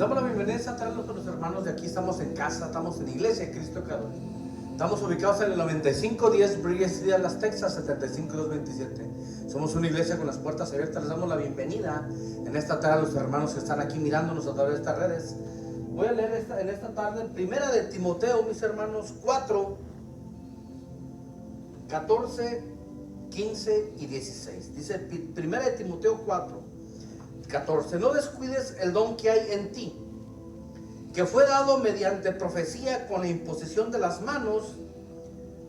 damos la bienvenida a todos los hermanos de aquí. Estamos en casa, estamos en Iglesia de Cristo Calor. Estamos ubicados en el 9510 Bridge Street, Dallas, Texas, 75227. Somos una iglesia con las puertas abiertas. Les damos la bienvenida en esta tarde a los hermanos que están aquí mirándonos a través de estas redes. Voy a leer en esta tarde Primera de Timoteo, mis hermanos, 4, 14, 15 y 16. Dice Primera de Timoteo 4, 14. No descuides el don que hay en ti, que fue dado mediante profecía con la imposición de las manos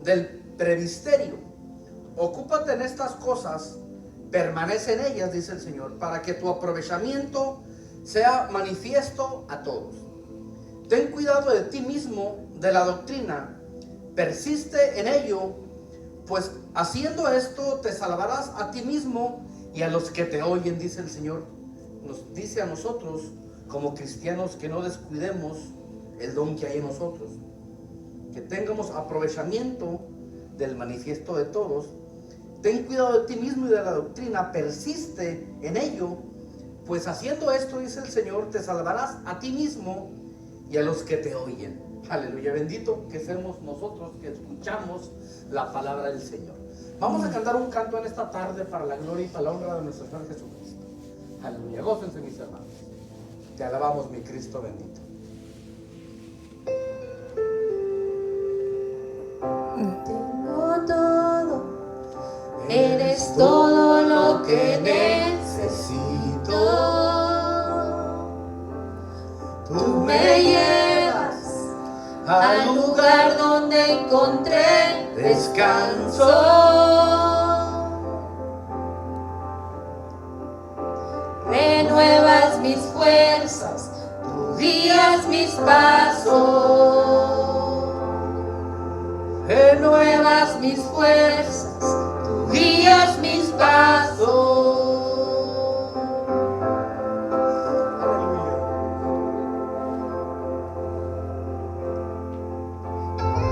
del presbiterio. Ocúpate en estas cosas, permanece en ellas, dice el Señor, para que tu aprovechamiento sea manifiesto a todos. Ten cuidado de ti mismo, de la doctrina, persiste en ello, pues haciendo esto te salvarás a ti mismo y a los que te oyen, dice el Señor. Nos dice a nosotros como cristianos que no descuidemos el don que hay en nosotros, que tengamos aprovechamiento del manifiesto de todos. Ten cuidado de ti mismo y de la doctrina, persiste en ello, pues haciendo esto, dice el Señor, te salvarás a ti mismo y a los que te oyen. Aleluya, bendito que seamos nosotros que escuchamos la palabra del Señor. Vamos a cantar un canto en esta tarde para la gloria y para la honra de nuestro Señor Jesucristo. Aleluya, gócense mis hermanos. Te alabamos, mi Cristo bendito. Tengo todo, eres todo lo que necesito. Tú me llevas al lugar donde encontré descanso. Renuevas mis fuerzas, tú guías mis pasos. Renuevas mis fuerzas, tú guías mis pasos.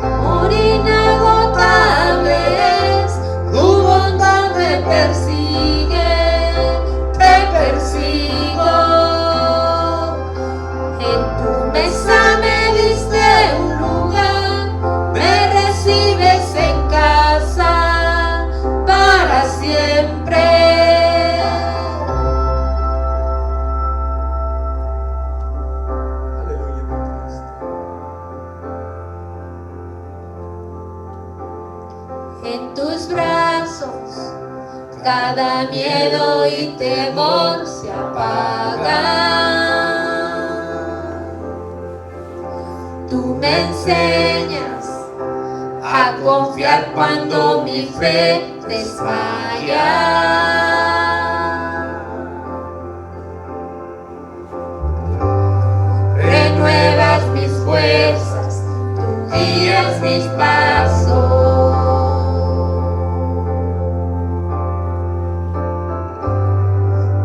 Amor inagotable es, tu bondad me persigue, te persigo. En tu mesa me diste un lugar, me recibes en casa para siempre. Aleluya, mi Cristo. En tus brazos cada miedo y temor se apaga. Tú me enseñas a confiar cuando mi fe desmaya. Renuevas mis fuerzas, tú guías mis pasos.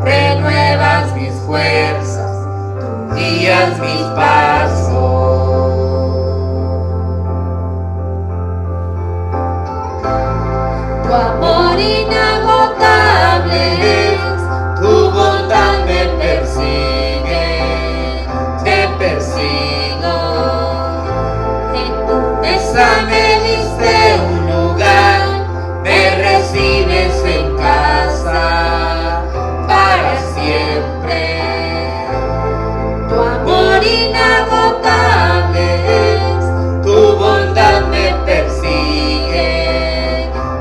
Renuevas mis fuerzas, tú guías mis pasos. Tu amor inagotable es, tu bondad me persigue, te persigo. En tu mesa me diste un lugar, me recibes en casa para siempre. Tu amor inagotable es, tu bondad me persigue,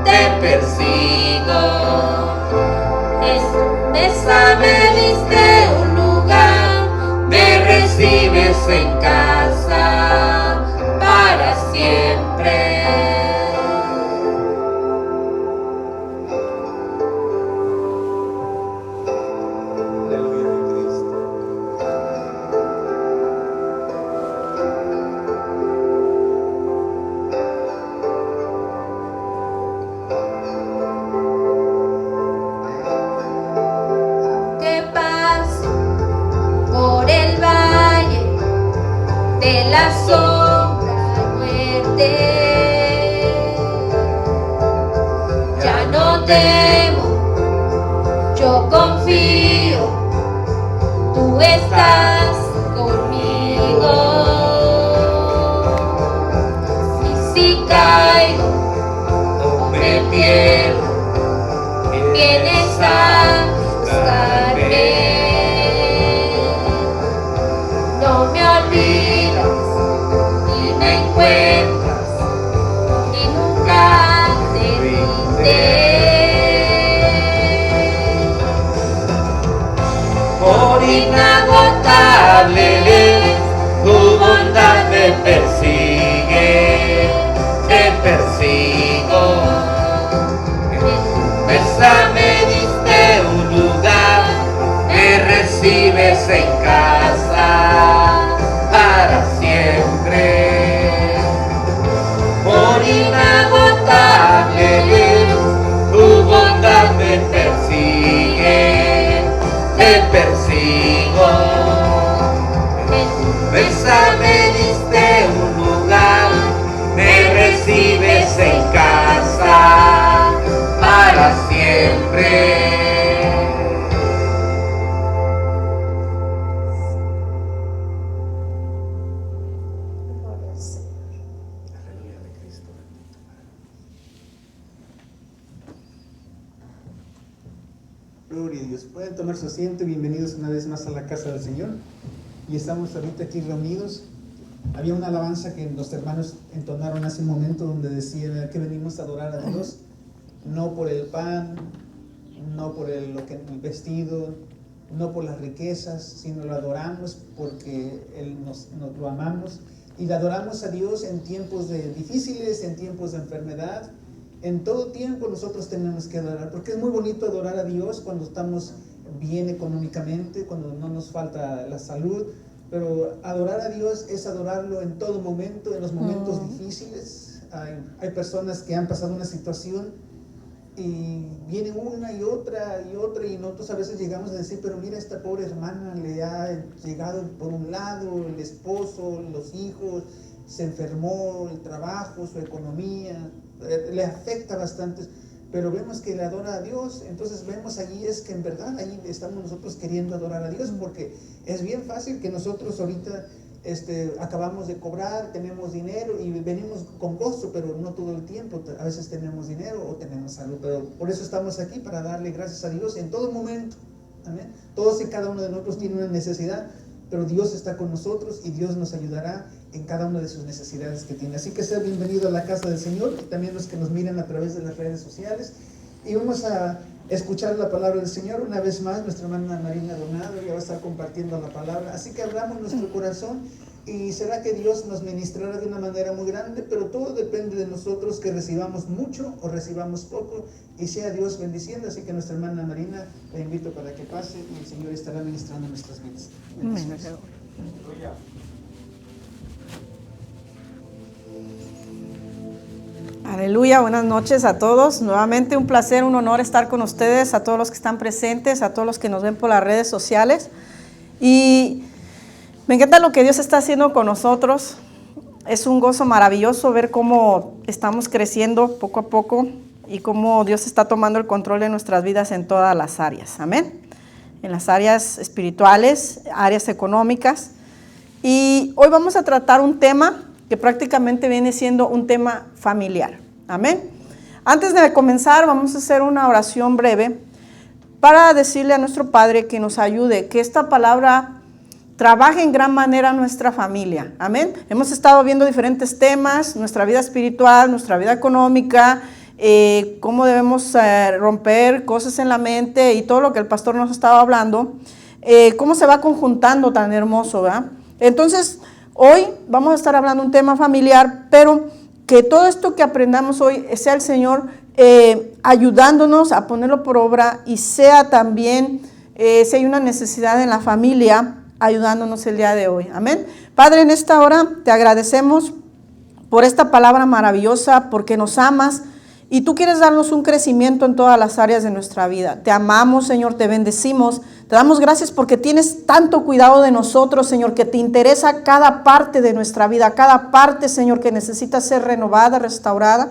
te persigo. En tu mesa me diste un lugar, me recibes en casa para siempre. Aleluya, mi Cristo. Que paso por el valle de la sombra y muerte, ya no temo, yo confío, tú estás conmigo. casa me diste un lugar, me recibes en casa para siempre. Aleluya de Cristo. Gloria a Dios. Pueden tomar su asiento y bienvenidos una vez más a la casa del Señor. Y estamos ahorita aquí reunidos. Había una alabanza que los hermanos entonaron hace un momento donde decía que venimos a adorar a Dios, no por el pan, no por el vestido, no por las riquezas, sino lo adoramos porque nos lo amamos. Y le adoramos a Dios en tiempos difíciles, en tiempos de enfermedad. En todo tiempo nosotros tenemos que adorar, porque es muy bonito adorar a Dios cuando estamos bien económicamente, cuando no nos falta la salud, pero adorar a Dios es adorarlo en todo momento, en los momentos difíciles. Hay personas que han pasado una situación y viene una y otra, y nosotros a veces llegamos a decir, pero mira, esta pobre hermana le ha llegado por un lado el esposo, los hijos, se enfermó, el trabajo, su economía, le afecta bastante, pero vemos que le adora a Dios. Entonces vemos allí es que en verdad allí estamos nosotros queriendo adorar a Dios, porque es bien fácil que nosotros ahorita acabamos de cobrar, tenemos dinero y venimos con gozo, pero no todo el tiempo. A veces tenemos dinero o tenemos salud, pero por eso estamos aquí, para darle gracias a Dios en todo momento. Amén. Todos y cada uno de nosotros tiene una necesidad, pero Dios está con nosotros y Dios nos ayudará en cada una de sus necesidades que tiene. Así que sea bienvenido a la casa del Señor, y también los que nos miran a través de las redes sociales. Y vamos a escuchar la palabra del Señor una vez más. Nuestra hermana Marina Donado ya va a estar compartiendo la palabra. Así que abramos nuestro corazón y será que Dios nos ministrará de una manera muy grande, pero todo depende de nosotros, que recibamos mucho o recibamos poco, y sea Dios bendiciendo. Así que nuestra hermana Marina, la invito para que pase y el Señor estará ministrando nuestras vidas. Bendiciones. Aleluya. Aleluya, buenas noches a todos. Nuevamente un placer, un honor estar con ustedes, a todos los que están presentes, a todos los que nos ven por las redes sociales. Y me encanta lo que Dios está haciendo con nosotros. Es un gozo maravilloso ver cómo estamos creciendo poco a poco y cómo Dios está tomando el control de nuestras vidas en todas las áreas. Amén. En las áreas espirituales, áreas económicas. Y hoy vamos a tratar un tema que prácticamente viene siendo un tema familiar. Amén. Antes de comenzar, vamos a hacer una oración breve para decirle a nuestro Padre que nos ayude, que esta palabra trabaje en gran manera en nuestra familia. Amén. Hemos estado viendo diferentes temas, nuestra vida espiritual, nuestra vida económica, cómo debemos romper cosas en la mente y todo lo que el pastor nos estaba hablando, cómo se va conjuntando tan hermoso, ¿verdad? Entonces, hoy vamos a estar hablando un tema familiar, pero que todo esto que aprendamos hoy sea el Señor ayudándonos a ponerlo por obra, y sea también, si hay una necesidad en la familia, ayudándonos el día de hoy. Amén. Padre, en esta hora te agradecemos por esta palabra maravillosa, porque nos amas y tú quieres darnos un crecimiento en todas las áreas de nuestra vida. Te amamos, Señor, te bendecimos. Te damos gracias porque tienes tanto cuidado de nosotros, Señor, que te interesa cada parte de nuestra vida, cada parte, Señor, que necesita ser renovada, restaurada.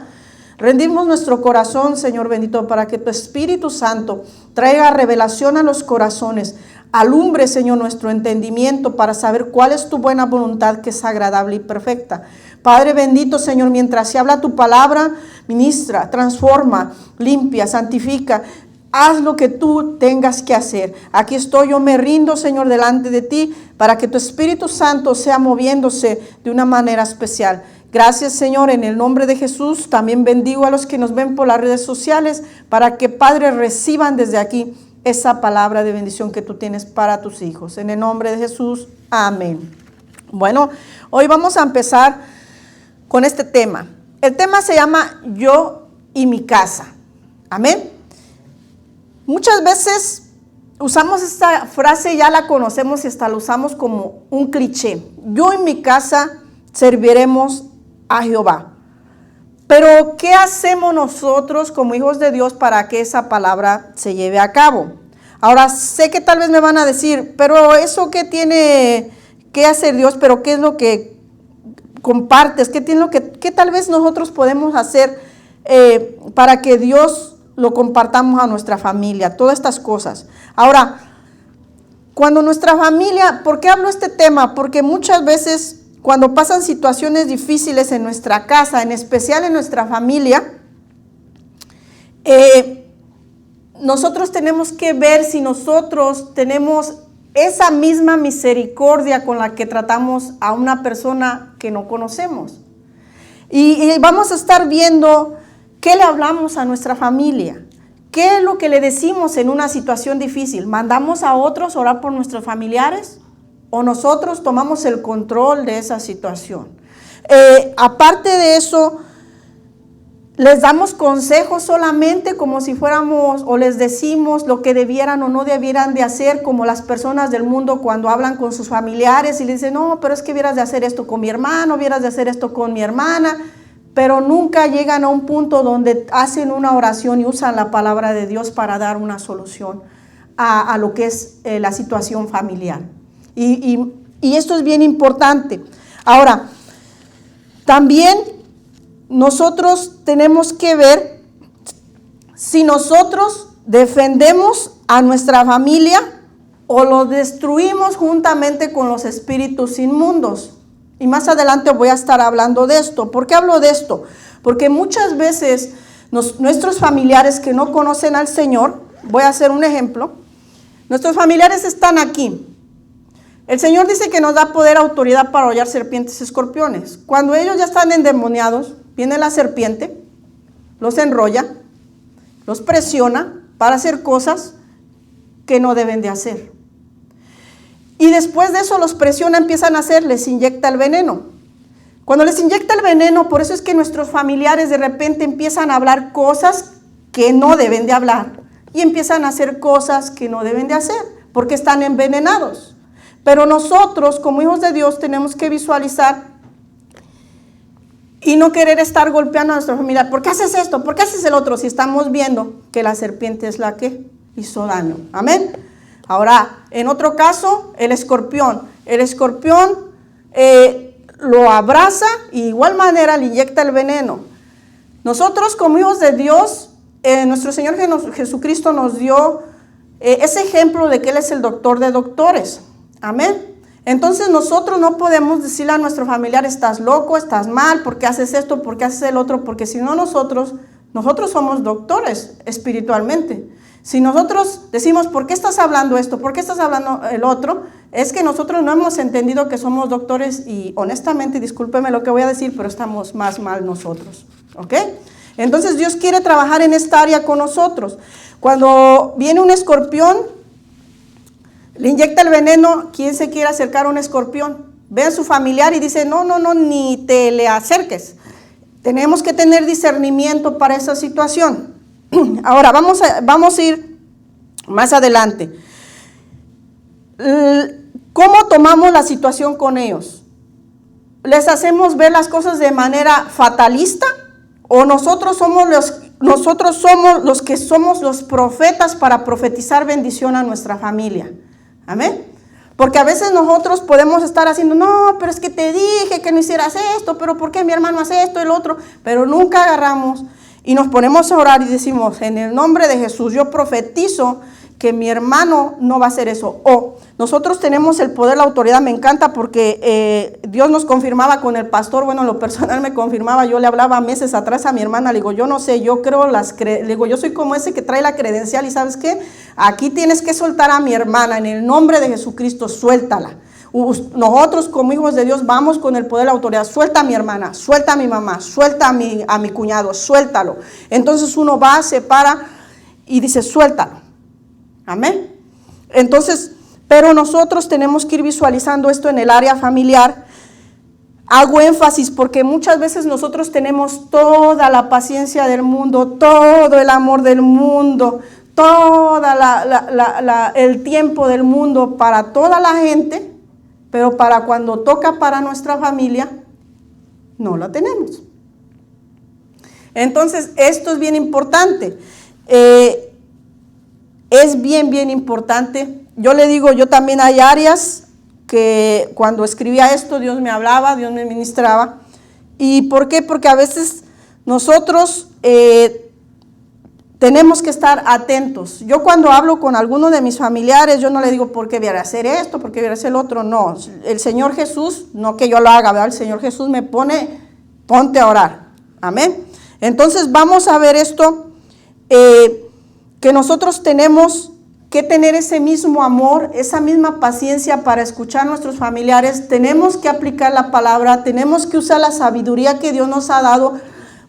Rendimos nuestro corazón, Señor bendito, para que tu Espíritu Santo traiga revelación a los corazones. Alumbre, Señor, nuestro entendimiento para saber cuál es tu buena voluntad, que es agradable y perfecta. Padre bendito, Señor, mientras se habla tu palabra, ministra, transforma, limpia, santifica. Haz lo que tú tengas que hacer. Aquí estoy, yo me rindo, Señor, delante de ti, para que tu Espíritu Santo sea moviéndose de una manera especial. Gracias, Señor, en el nombre de Jesús. También bendigo a los que nos ven por las redes sociales, para que, Padre, reciban desde aquí esa palabra de bendición que tú tienes para tus hijos. En el nombre de Jesús, amén. Bueno, hoy vamos a empezar con este tema. El tema se llama Yo y mi casa. Amén. Muchas veces usamos esta frase, ya la conocemos y hasta la usamos como un cliché. Yo y mi casa serviremos a Jehová. Pero, ¿qué hacemos nosotros como hijos de Dios para que esa palabra se lleve a cabo? Ahora, sé que tal vez me van a decir, pero ¿eso qué qué hace Dios, pero qué es lo que compartes, qué tal vez nosotros podemos hacer para que Dios lo compartamos a nuestra familia, todas estas cosas. Ahora, cuando nuestra familia, ¿por qué hablo este tema? Porque muchas veces cuando pasan situaciones difíciles en nuestra casa, en especial en nuestra familia, nosotros tenemos que ver si nosotros tenemos esa misma misericordia con la que tratamos a una persona que no conocemos. Y vamos a estar viendo qué le hablamos a nuestra familia, qué es lo que le decimos en una situación difícil. ¿Mandamos a otros a orar por nuestros familiares? ¿O nosotros tomamos el control de esa situación? Aparte de eso, les damos consejos solamente como si fuéramos, o les decimos lo que debieran o no debieran de hacer, como las personas del mundo cuando hablan con sus familiares y les dicen, no, pero es que vieras de hacer esto con mi hermano, vieras de hacer esto con mi hermana, pero nunca llegan a un punto donde hacen una oración y usan la palabra de Dios para dar una solución a lo que es la situación familiar. Y esto es bien importante. Ahora, también nosotros tenemos que ver si nosotros defendemos a nuestra familia o lo destruimos juntamente con los espíritus inmundos. Y más adelante voy a estar hablando de esto. ¿Por qué hablo de esto? Porque muchas veces nuestros familiares que no conocen al Señor, voy a hacer un ejemplo, nuestros familiares están aquí. El Señor dice que nos da poder, autoridad para hollar serpientes y escorpiones. Cuando ellos ya están endemoniados, viene la serpiente, los enrolla, los presiona para hacer cosas que no deben de hacer. Y después de eso los presiona, empiezan a hacer, les inyecta el veneno. Cuando les inyecta el veneno, por eso es que nuestros familiares de repente empiezan a hablar cosas que no deben de hablar. Y empiezan a hacer cosas que no deben de hacer, porque están envenenados. Pero nosotros, como hijos de Dios, tenemos que visualizar y no querer estar golpeando a nuestra familia. ¿Por qué haces esto? ¿Por qué haces el otro? Si estamos viendo que la serpiente es la que hizo daño. Amén. Ahora, en otro caso, el escorpión. El escorpión lo abraza y de igual manera le inyecta el veneno. Nosotros, como hijos de Dios, nuestro Señor Jesucristo nos dio ese ejemplo de que Él es el doctor de doctores. Amén. Entonces nosotros no podemos decirle a nuestro familiar, estás loco, estás mal, ¿por qué haces esto? ¿Por qué haces el otro? Porque si no nosotros somos doctores espiritualmente. Si nosotros decimos, ¿por qué estás hablando esto? ¿Por qué estás hablando el otro? Es que nosotros no hemos entendido que somos doctores y honestamente, discúlpeme lo que voy a decir, pero estamos más mal nosotros. ¿Ok? Entonces Dios quiere trabajar en esta área con nosotros. Cuando viene un escorpión, le inyecta el veneno, ¿quién se quiere acercar a un escorpión? Ve a su familiar y dice, no, ni te le acerques. Tenemos que tener discernimiento para esa situación. Ahora, vamos a ir más adelante. ¿Cómo tomamos la situación con ellos? ¿Les hacemos ver las cosas de manera fatalista? ¿O nosotros somos los que somos los profetas para profetizar bendición a nuestra familia? Amén. Porque a veces nosotros podemos estar haciendo, no, pero es que te dije que no hicieras esto, pero ¿por qué mi hermano hace esto y el otro? Pero nunca agarramos y nos ponemos a orar y decimos, en el nombre de Jesús, yo profetizo que mi hermano no va a hacer eso. O nosotros tenemos el poder, la autoridad, me encanta porque Dios nos confirmaba con el pastor, bueno, en lo personal me confirmaba, yo le hablaba meses atrás a mi hermana, le digo, yo no sé, yo creo le digo, yo soy como ese que trae la credencial y ¿sabes qué? Aquí tienes que soltar a mi hermana, en el nombre de Jesucristo, suéltala. Nosotros como hijos de Dios vamos con el poder, la autoridad, suelta a mi hermana, suelta a mi mamá, suelta a mi cuñado, suéltalo. Entonces uno va, se para y dice, suéltalo. Amén. Entonces, pero nosotros tenemos que ir visualizando esto en el área familiar. Hago énfasis porque muchas veces nosotros tenemos toda la paciencia del mundo, todo el amor del mundo, toda el tiempo del mundo para toda la gente, pero para cuando toca para nuestra familia, no la tenemos. Entonces, esto es bien importante. Es bien importante. Yo le digo, yo también hay áreas que cuando escribía esto, Dios me hablaba, Dios me ministraba. ¿Y por qué? Porque a veces nosotros tenemos que estar atentos. Yo cuando hablo con alguno de mis familiares, yo no le digo por qué voy a hacer esto, por qué voy a hacer el otro, no. El Señor Jesús, no que yo lo haga, ¿verdad? El Señor Jesús me pone, ponte a orar. Amén. Entonces vamos a ver esto, que nosotros tenemos que tener ese mismo amor, esa misma paciencia para escuchar a nuestros familiares. Tenemos que aplicar la palabra, tenemos que usar la sabiduría que Dios nos ha dado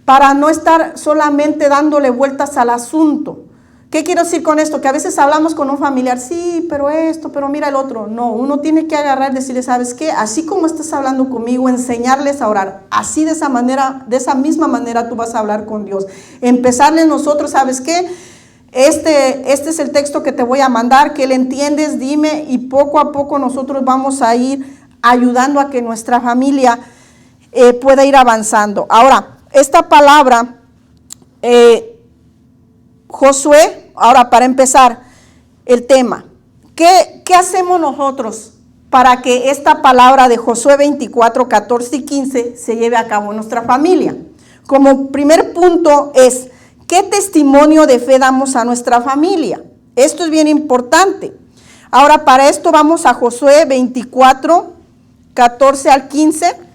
para no estar solamente dándole vueltas al asunto. ¿Qué quiero decir con esto? Que a veces hablamos con un familiar, sí, pero esto, pero mira el otro. No, uno tiene que agarrar y decirle, ¿sabes qué? Así como estás hablando conmigo, enseñarles a orar. Así de esa manera, de esa misma manera tú vas a hablar con Dios. Empezarle nosotros, ¿sabes qué? Este es el texto que te voy a mandar, que le entiendes, dime, y poco a poco nosotros vamos a ir ayudando a que nuestra familia pueda ir avanzando. Ahora, esta palabra, Josué, ahora para empezar el tema, ¿qué hacemos nosotros para que esta palabra de Josué 24, 14 y 15 se lleve a cabo en nuestra familia? Como primer punto es, ¿qué testimonio de fe damos a nuestra familia? Esto es bien importante. Ahora, para esto vamos a Josué 24, 14 al 15.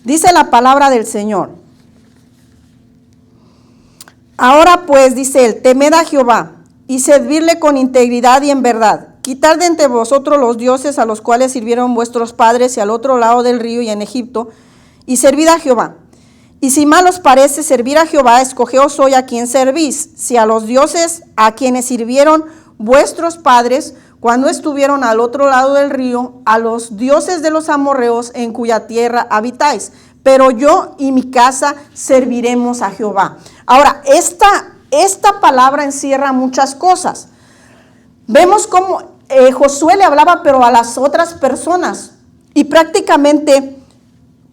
Dice la palabra del Señor. Ahora pues, dice él, temed a Jehová y servirle con integridad y en verdad. Quitar de entre vosotros los dioses a los cuales sirvieron vuestros padres y al otro lado del río y en Egipto, y servid a Jehová. Y si mal os parece servir a Jehová, escogeos hoy a quien servís, si a los dioses a quienes sirvieron vuestros padres cuando estuvieron al otro lado del río, a los dioses de los amorreos en cuya tierra habitáis. Pero yo y mi casa serviremos a Jehová. Ahora, esta palabra encierra muchas cosas. Vemos cómo Josué le hablaba, pero a las otras personas. Y prácticamente,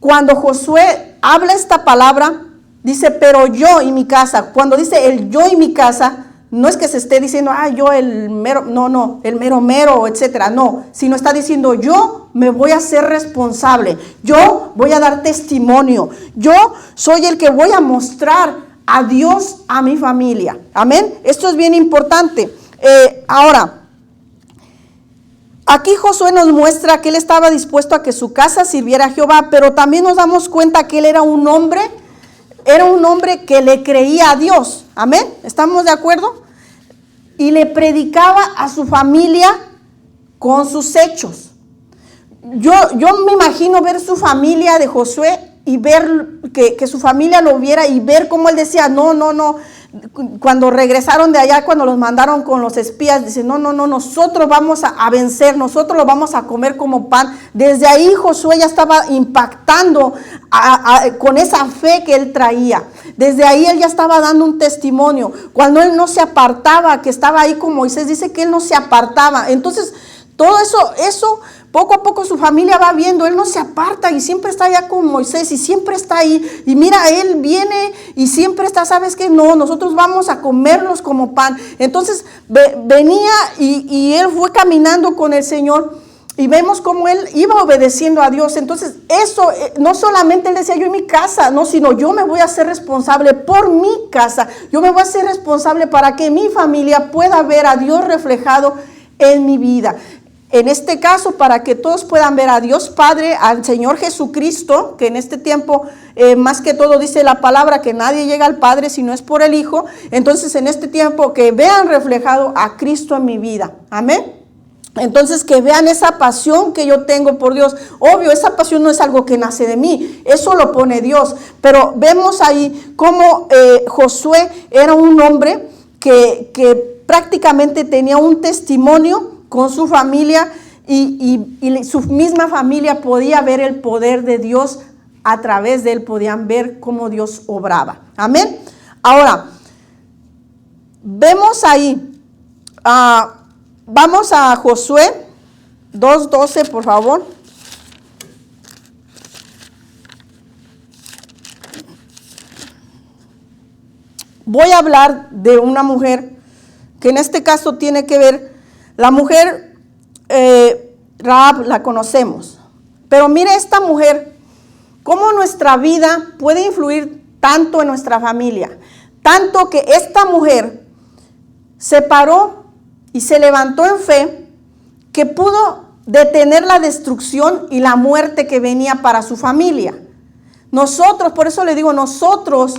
cuando Josué habla esta palabra, dice, pero yo y mi casa. Cuando dice el yo y mi casa, no es que se esté diciendo, yo el mero, no, el mero, etcétera, no, sino está diciendo, yo me voy a ser responsable, yo voy a dar testimonio, yo soy el que voy a mostrar a Dios a mi familia. Amén. Esto es bien importante. Ahora, aquí Josué nos muestra que él estaba dispuesto a que su casa sirviera a Jehová, pero también nos damos cuenta que él era un hombre que le creía a Dios. Amén. ¿Estamos de acuerdo? Y le predicaba a su familia con sus hechos. Yo me imagino ver su familia de Josué y ver que su familia lo viera y ver cómo él decía, no. Cuando regresaron de allá, cuando los mandaron con los espías, dice, no, nosotros vamos a vencer, nosotros lo vamos a comer como pan. Desde ahí Josué ya estaba impactando con esa fe que él traía. Desde ahí él ya estaba dando un testimonio. Cuando él no se apartaba, que estaba ahí con Moisés, dice que él no se apartaba. Entonces, todo eso poco a poco su familia va viendo, él no se aparta y siempre está allá con Moisés y siempre está ahí. Y mira, él viene y siempre está, ¿sabes qué? No, nosotros vamos a comerlos como pan. Entonces venía y él fue caminando con el Señor y vemos cómo él iba obedeciendo a Dios. Entonces eso, no solamente él decía yo en mi casa, no, sino yo me voy a ser responsable por mi casa. Yo me voy a ser responsable para que mi familia pueda ver a Dios reflejado en mi vida. En este caso, para que todos puedan ver a Dios Padre, al Señor Jesucristo, que en este tiempo, más que todo dice la palabra que nadie llega al Padre si no es por el Hijo. Entonces, en este tiempo, que vean reflejado a Cristo en mi vida. Amén. Entonces, que vean esa pasión que yo tengo por Dios. Obvio, esa pasión no es algo que nace de mí, eso lo pone Dios. Pero vemos ahí cómo Josué era un hombre que prácticamente tenía un testimonio con su familia y su misma familia podía ver el poder de Dios a través de él, podían ver cómo Dios obraba. Amén. Ahora, vemos ahí, vamos a Josué 2:12, por favor. Voy a hablar de una mujer que en este caso tiene que ver, la mujer Rahab la conocemos, pero mire esta mujer, cómo nuestra vida puede influir tanto en nuestra familia, tanto que esta mujer se paró y se levantó en fe, que pudo detener la destrucción y la muerte que venía para su familia. Nosotros, por eso le digo, nosotros,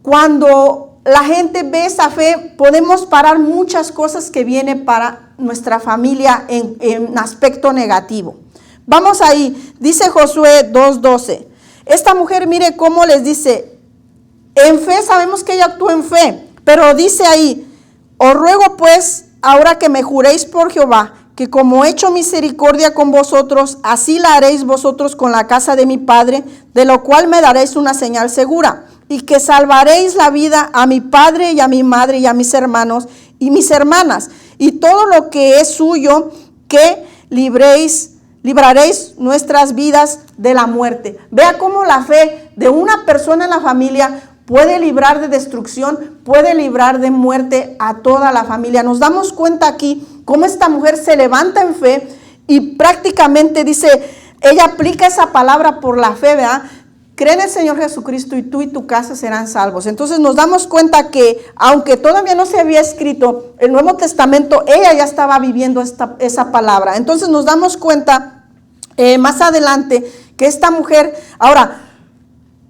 cuando la gente ve esa fe, podemos parar muchas cosas que vienen para nuestra familia en aspecto negativo. Vamos ahí, dice Josué 2:12. Esta mujer, mire cómo les dice, en fe, sabemos que ella actuó en fe, pero dice ahí, os ruego pues, ahora que me juréis por Jehová, que como he hecho misericordia con vosotros, así la haréis vosotros con la casa de mi padre, de lo cual me daréis una señal segura, y que salvaréis la vida a mi padre y a mi madre y a mis hermanos y mis hermanas, y todo lo que es suyo, que libraréis nuestras vidas de la muerte. Vea cómo la fe de una persona en la familia puede librar de destrucción, puede librar de muerte a toda la familia. Nos damos cuenta aquí cómo esta mujer se levanta en fe y prácticamente dice, ella aplica esa palabra por la fe, ¿verdad? Cree en el Señor Jesucristo y tú y tu casa serán salvos. Entonces nos damos cuenta que aunque todavía no se había escrito el Nuevo Testamento, ella ya estaba viviendo esa palabra. Entonces nos damos cuenta más adelante que esta mujer, ahora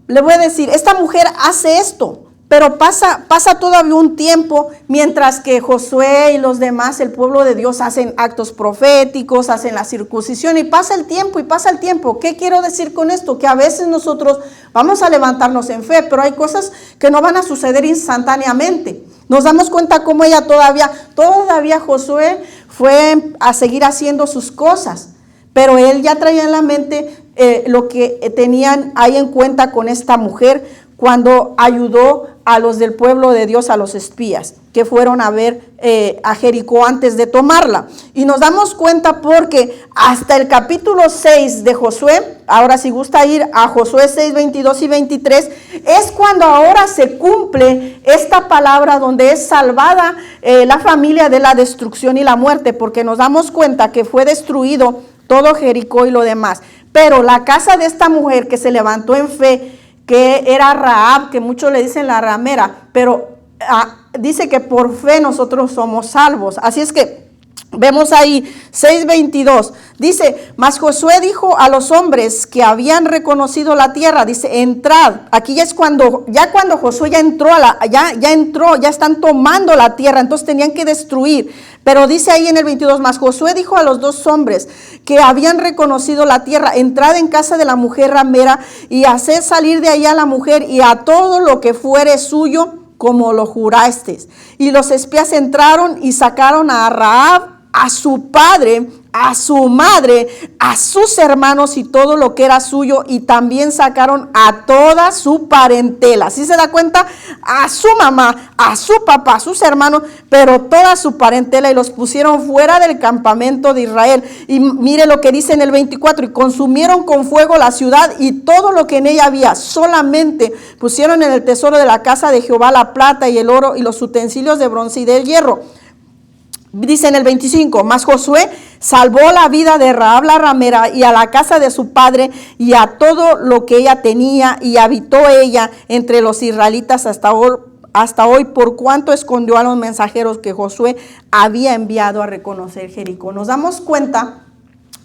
le voy a decir, esta mujer hace esto, pero pasa todavía un tiempo mientras que Josué y los demás, el pueblo de Dios, hacen actos proféticos, hacen la circuncisión y pasa el tiempo. ¿Qué quiero decir con esto? Que a veces nosotros vamos a levantarnos en fe, pero hay cosas que no van a suceder instantáneamente. Nos damos cuenta cómo ella todavía Josué fue a seguir haciendo sus cosas, pero él ya traía en la mente lo que tenían ahí en cuenta con esta mujer cuando ayudó a los del pueblo de Dios, a los espías que fueron a ver a Jericó antes de tomarla. Y nos damos cuenta porque hasta el capítulo 6 de Josué, ahora si gusta ir a Josué 6, 22 y 23, es cuando ahora se cumple esta palabra donde es salvada la familia de la destrucción y la muerte, porque nos damos cuenta que fue destruido todo Jericó y lo demás. Pero la casa de esta mujer que se levantó en fe, que era Rahab, que muchos le dicen la ramera, pero dice que por fe nosotros somos salvos. Así es que vemos ahí 6:22, dice, mas Josué dijo a los hombres que habían reconocido la tierra, dice, entrad. Aquí ya es cuando Josué ya entró, ya están tomando la tierra, entonces tenían que destruir. Pero dice ahí en el 22, mas Josué dijo a los dos hombres que habían reconocido la tierra, entrad en casa de la mujer ramera y haced salir de allá a la mujer y a todo lo que fuere suyo, como lo jurasteis. Y los espías entraron y sacaron a Rahab, a su padre, a su madre, a sus hermanos y todo lo que era suyo, y también sacaron a toda su parentela. ¿Sí se da cuenta? A su mamá, a su papá, a sus hermanos, pero toda su parentela, y los pusieron fuera del campamento de Israel. Y mire lo que dice en el 24, y consumieron con fuego la ciudad y todo lo que en ella había, solamente pusieron en el tesoro de la casa de Jehová la plata y el oro y los utensilios de bronce y de hierro. Dice en el 25, mas Josué salvó la vida de Rahab la ramera y a la casa de su padre y a todo lo que ella tenía, y habitó ella entre los israelitas hasta hoy, por cuanto escondió a los mensajeros que Josué había enviado a reconocer Jericó. Nos damos cuenta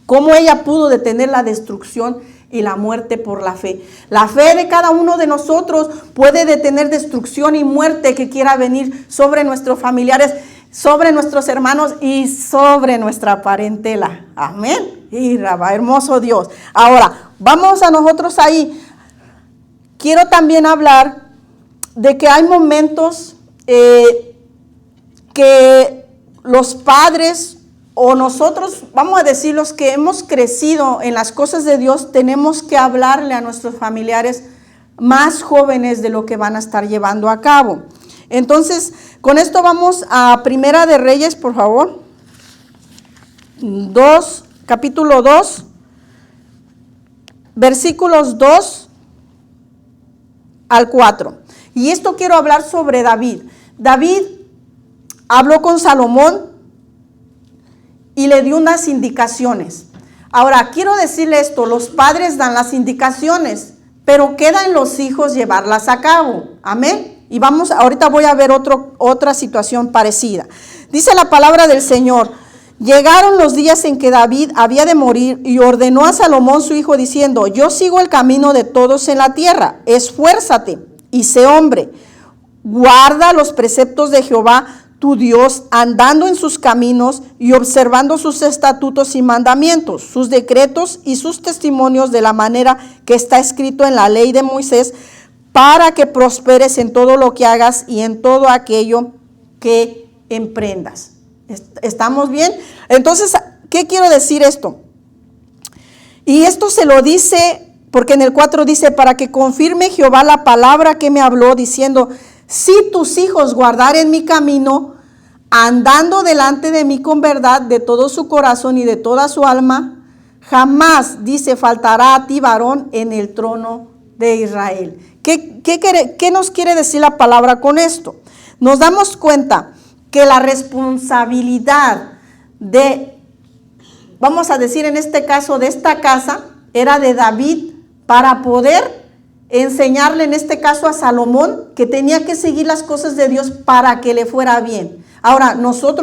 cómo ella pudo detener la destrucción y la muerte por la fe. La fe de cada uno de nosotros puede detener destrucción y muerte que quiera venir sobre nuestros familiares, sobre nuestros hermanos y sobre nuestra parentela. Amén. Y Rabá, hermoso Dios. Ahora, vamos a nosotros ahí. Quiero también hablar de que hay momentos que los padres o nosotros, vamos a decir, los que hemos crecido en las cosas de Dios, tenemos que hablarle a nuestros familiares más jóvenes de lo que van a estar llevando a cabo. Entonces, con esto vamos a Primera de Reyes, por favor. Capítulo 2, versículos 2 al 4. Y esto quiero hablar sobre David. David habló con Salomón y le dio unas indicaciones. Ahora, quiero decirle esto, los padres dan las indicaciones, pero queda en los hijos llevarlas a cabo. Amén. Y ahorita voy a ver otra situación parecida. Dice la palabra del Señor: llegaron los días en que David había de morir y ordenó a Salomón su hijo diciendo: yo sigo el camino de todos en la tierra, esfuérzate y sé hombre, guarda los preceptos de Jehová tu Dios, andando en sus caminos y observando sus estatutos y mandamientos, sus decretos y sus testimonios, de la manera que está escrito en la ley de Moisés, para que prosperes en todo lo que hagas y en todo aquello que emprendas. ¿Estamos bien? Entonces, ¿qué quiero decir esto? Y esto se lo dice, porque en el 4 dice: para que confirme Jehová la palabra que me habló, diciendo: si tus hijos guardaren mi camino, andando delante de mí con verdad de todo su corazón y de toda su alma, jamás, dice, faltará a ti varón en el trono de Israel. ¿Qué nos quiere decir la palabra con esto? Nos damos cuenta que la responsabilidad vamos a decir en este caso, de esta casa, era de David, para poder enseñarle en este caso a Salomón que tenía que seguir las cosas de Dios para que le fuera bien. Ahora,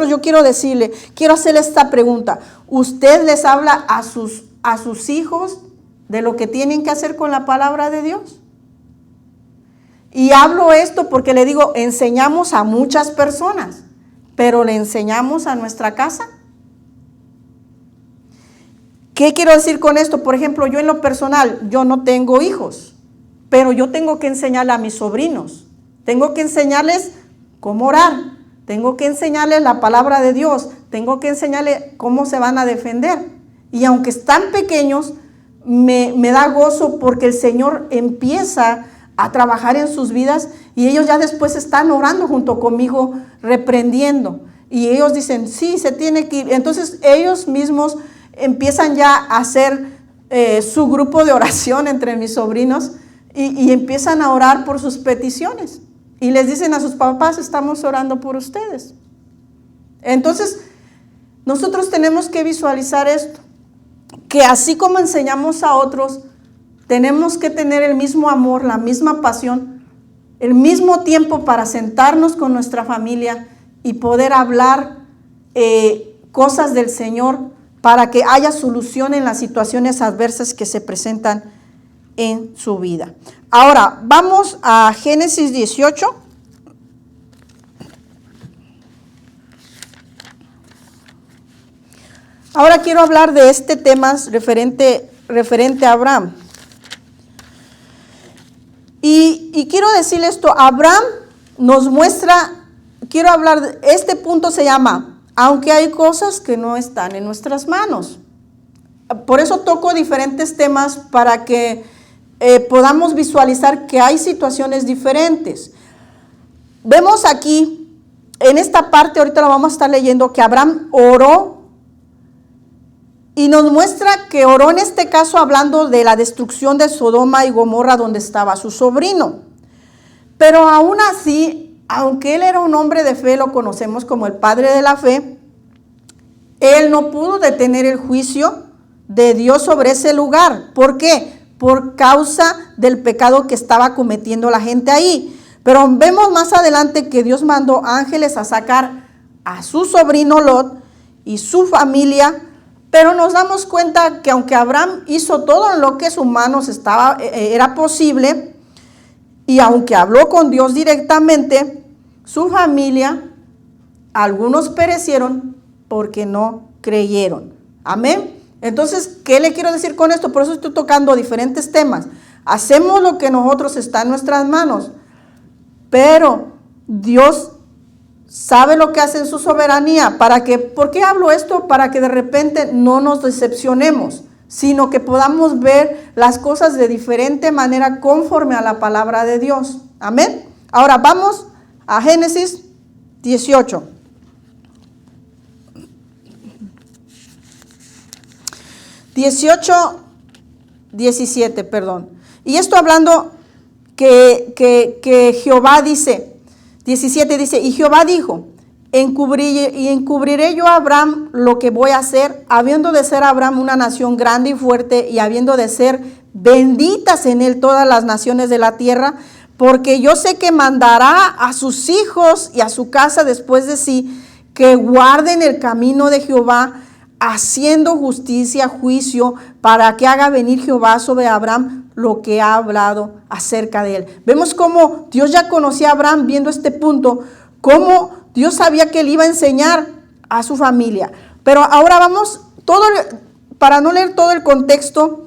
yo quiero hacerle esta pregunta: ¿usted les habla a sus hijos de lo que tienen que hacer con la palabra de Dios? Y hablo esto porque le digo, enseñamos a muchas personas, pero ¿le enseñamos a nuestra casa? ¿Qué quiero decir con esto? Por ejemplo, yo en lo personal, yo no tengo hijos, pero yo tengo que enseñarle a mis sobrinos. Tengo que enseñarles cómo orar. Tengo que enseñarles la palabra de Dios. Tengo que enseñarles cómo se van a defender. Y aunque están pequeños, me da gozo porque el Señor empieza a trabajar en sus vidas y ellos ya después están orando junto conmigo, reprendiendo. Y ellos dicen, sí, se tiene que ir. Entonces ellos mismos empiezan ya a hacer su grupo de oración entre mis sobrinos y empiezan a orar por sus peticiones. Y les dicen a sus papás, estamos orando por ustedes. Entonces, nosotros tenemos que visualizar esto, que así como enseñamos a otros, tenemos que tener el mismo amor, la misma pasión, el mismo tiempo para sentarnos con nuestra familia y poder hablar cosas del Señor para que haya solución en las situaciones adversas que se presentan en su vida. Ahora, vamos a Génesis 18. Ahora quiero hablar de este tema referente a Abraham. Y quiero decirle esto, Abraham nos muestra, este punto se llama, aunque hay cosas que no están en nuestras manos. Por eso toco diferentes temas para que podamos visualizar que hay situaciones diferentes. Vemos aquí, en esta parte, ahorita lo vamos a estar leyendo, que Abraham oró y nos muestra que oró en este caso hablando de la destrucción de Sodoma y Gomorra donde estaba su sobrino. Pero aún así, aunque él era un hombre de fe, lo conocemos como el padre de la fe, él no pudo detener el juicio de Dios sobre ese lugar. ¿Por qué? Por causa del pecado que estaba cometiendo la gente ahí. Pero vemos más adelante que Dios mandó ángeles a sacar a su sobrino Lot y su familia. Pero nos damos cuenta que aunque Abraham hizo todo en lo que sus manos era posible, y aunque habló con Dios directamente, su familia, algunos perecieron porque no creyeron. Amén. Entonces, ¿qué le quiero decir con esto? Por eso estoy tocando diferentes temas. Hacemos lo que nosotros está en nuestras manos, pero Dios sabe lo que hace en su soberanía. ¿Por qué hablo esto? Para que de repente no nos decepcionemos, sino que podamos ver las cosas de diferente manera conforme a la palabra de Dios. Amén. Ahora vamos a Génesis 18. (18, 17, perdón. Y esto hablando que Jehová dice, 17 dice, y Jehová dijo, encubriré yo a Abraham lo que voy a hacer, habiendo de ser Abraham una nación grande y fuerte, y habiendo de ser benditas en él todas las naciones de la tierra, porque yo sé que mandará a sus hijos y a su casa después de sí, que guarden el camino de Jehová, haciendo justicia, juicio, para que haga venir Jehová sobre Abraham lo que ha hablado acerca de él. Vemos cómo Dios ya conocía a Abraham, viendo este punto, cómo Dios sabía que él iba a enseñar a su familia. Pero ahora vamos, para no leer todo el contexto,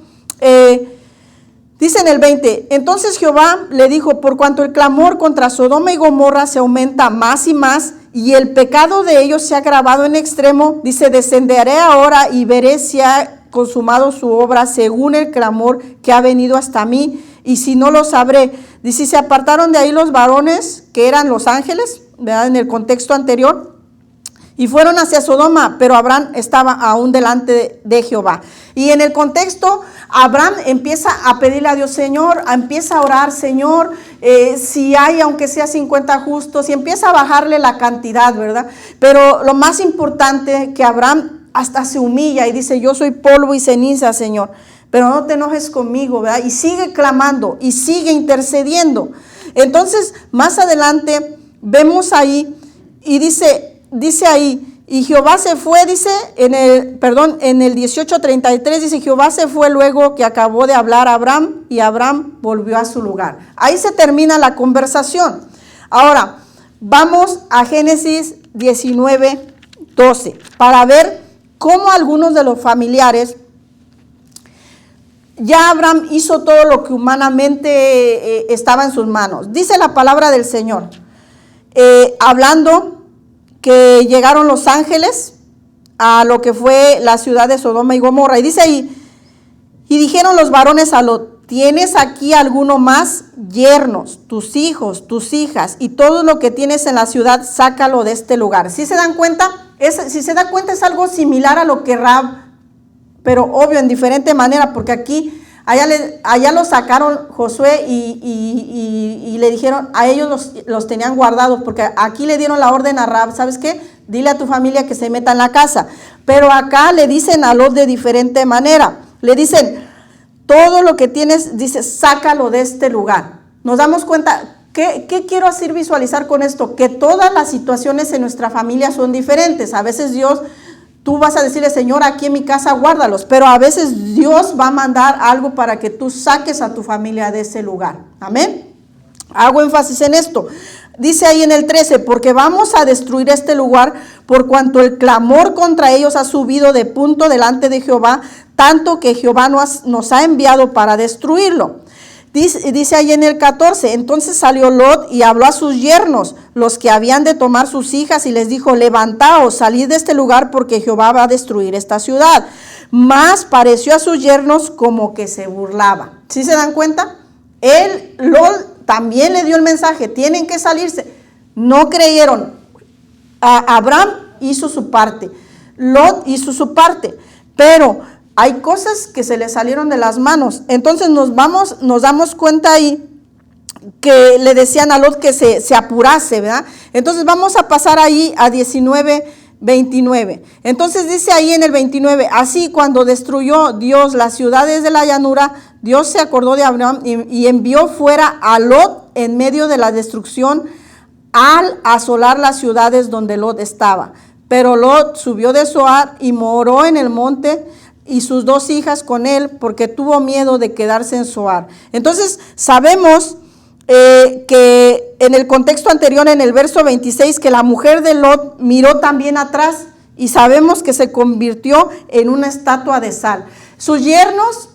dice en el 20, entonces Jehová le dijo, por cuanto el clamor contra Sodoma y Gomorra se aumenta más y más, y el pecado de ellos se ha agravado en extremo, dice, descenderé ahora y veré si ha consumado su obra según el clamor que ha venido hasta mí, y si no lo sabré. Dice, se apartaron de ahí los varones que eran los ángeles, ¿verdad? En el contexto anterior, y fueron hacia Sodoma, pero Abraham estaba aún delante de Jehová. Y en el contexto, Abraham empieza a pedirle a Dios, Señor, empieza a orar, Señor, si hay, aunque sea 50 justos, y empieza a bajarle la cantidad, ¿verdad? Pero lo más importante, que Abraham hasta se humilla y dice, yo soy polvo y ceniza, Señor, pero no te enojes conmigo, ¿verdad? Y sigue clamando y sigue intercediendo. Entonces, más adelante, vemos ahí, y dice ahí, y Jehová se fue, dice, en el 18:33, dice, Jehová se fue luego que acabó de hablar a Abraham, y Abraham volvió a su lugar. Ahí se termina la conversación. Ahora, vamos a Génesis 19:12, para ver cómo algunos de los familiares, ya Abraham hizo todo lo que humanamente estaba en sus manos. Dice la palabra del Señor, hablando que llegaron los ángeles a lo que fue la ciudad de Sodoma y Gomorra. Y dice ahí, y dijeron los varones a Lot, ¿tienes aquí alguno más? Yernos, tus hijos, tus hijas, y todo lo que tienes en la ciudad, sácalo de este lugar. ¿Sí se dan cuenta? Si se da cuenta, es algo similar a lo que Rahab, pero obvio en diferente manera, porque aquí, allá lo sacaron Josué y le dijeron, a ellos los tenían guardados, porque aquí le dieron la orden a Rahab, ¿sabes qué? Dile a tu familia que se meta en la casa. Pero acá le dicen a Lot de diferente manera. Le dicen, todo lo que tienes, dice, sácalo de este lugar. Nos damos cuenta, ¿qué quiero hacer visualizar con esto? Que todas las situaciones en nuestra familia son diferentes. A veces Dios, tú vas a decirle, Señor, aquí en mi casa guárdalos, pero a veces Dios va a mandar algo para que tú saques a tu familia de ese lugar. Amén. Hago énfasis en esto. Dice ahí en el 13, porque vamos a destruir este lugar por cuanto el clamor contra ellos ha subido de punto delante de Jehová, tanto que Jehová nos ha enviado para destruirlo. Dice ahí en el 14, entonces salió Lot y habló a sus yernos, los que habían de tomar sus hijas, y les dijo, levantaos, salid de este lugar, porque Jehová va a destruir esta ciudad. Mas pareció a sus yernos como que se burlaba. ¿Sí se dan cuenta? Lot también le dio el mensaje, tienen que salirse. No creyeron. Abraham hizo su parte, Lot hizo su parte, pero hay cosas que se le salieron de las manos. Entonces nos damos cuenta ahí que le decían a Lot que se apurase, ¿verdad? Entonces vamos a pasar ahí a 19:29. Entonces dice ahí en el 29, así cuando destruyó Dios las ciudades de la llanura, Dios se acordó de Abraham y envió fuera a Lot en medio de la destrucción al asolar las ciudades donde Lot estaba. Pero Lot subió de Zoar y moró en el monte, y sus 2 hijas con él, porque tuvo miedo de quedarse en Zoar. Entonces sabemos que en el contexto anterior, en el verso 26, que la mujer de Lot miró también atrás, y sabemos que se convirtió en una estatua de sal. Sus yernos,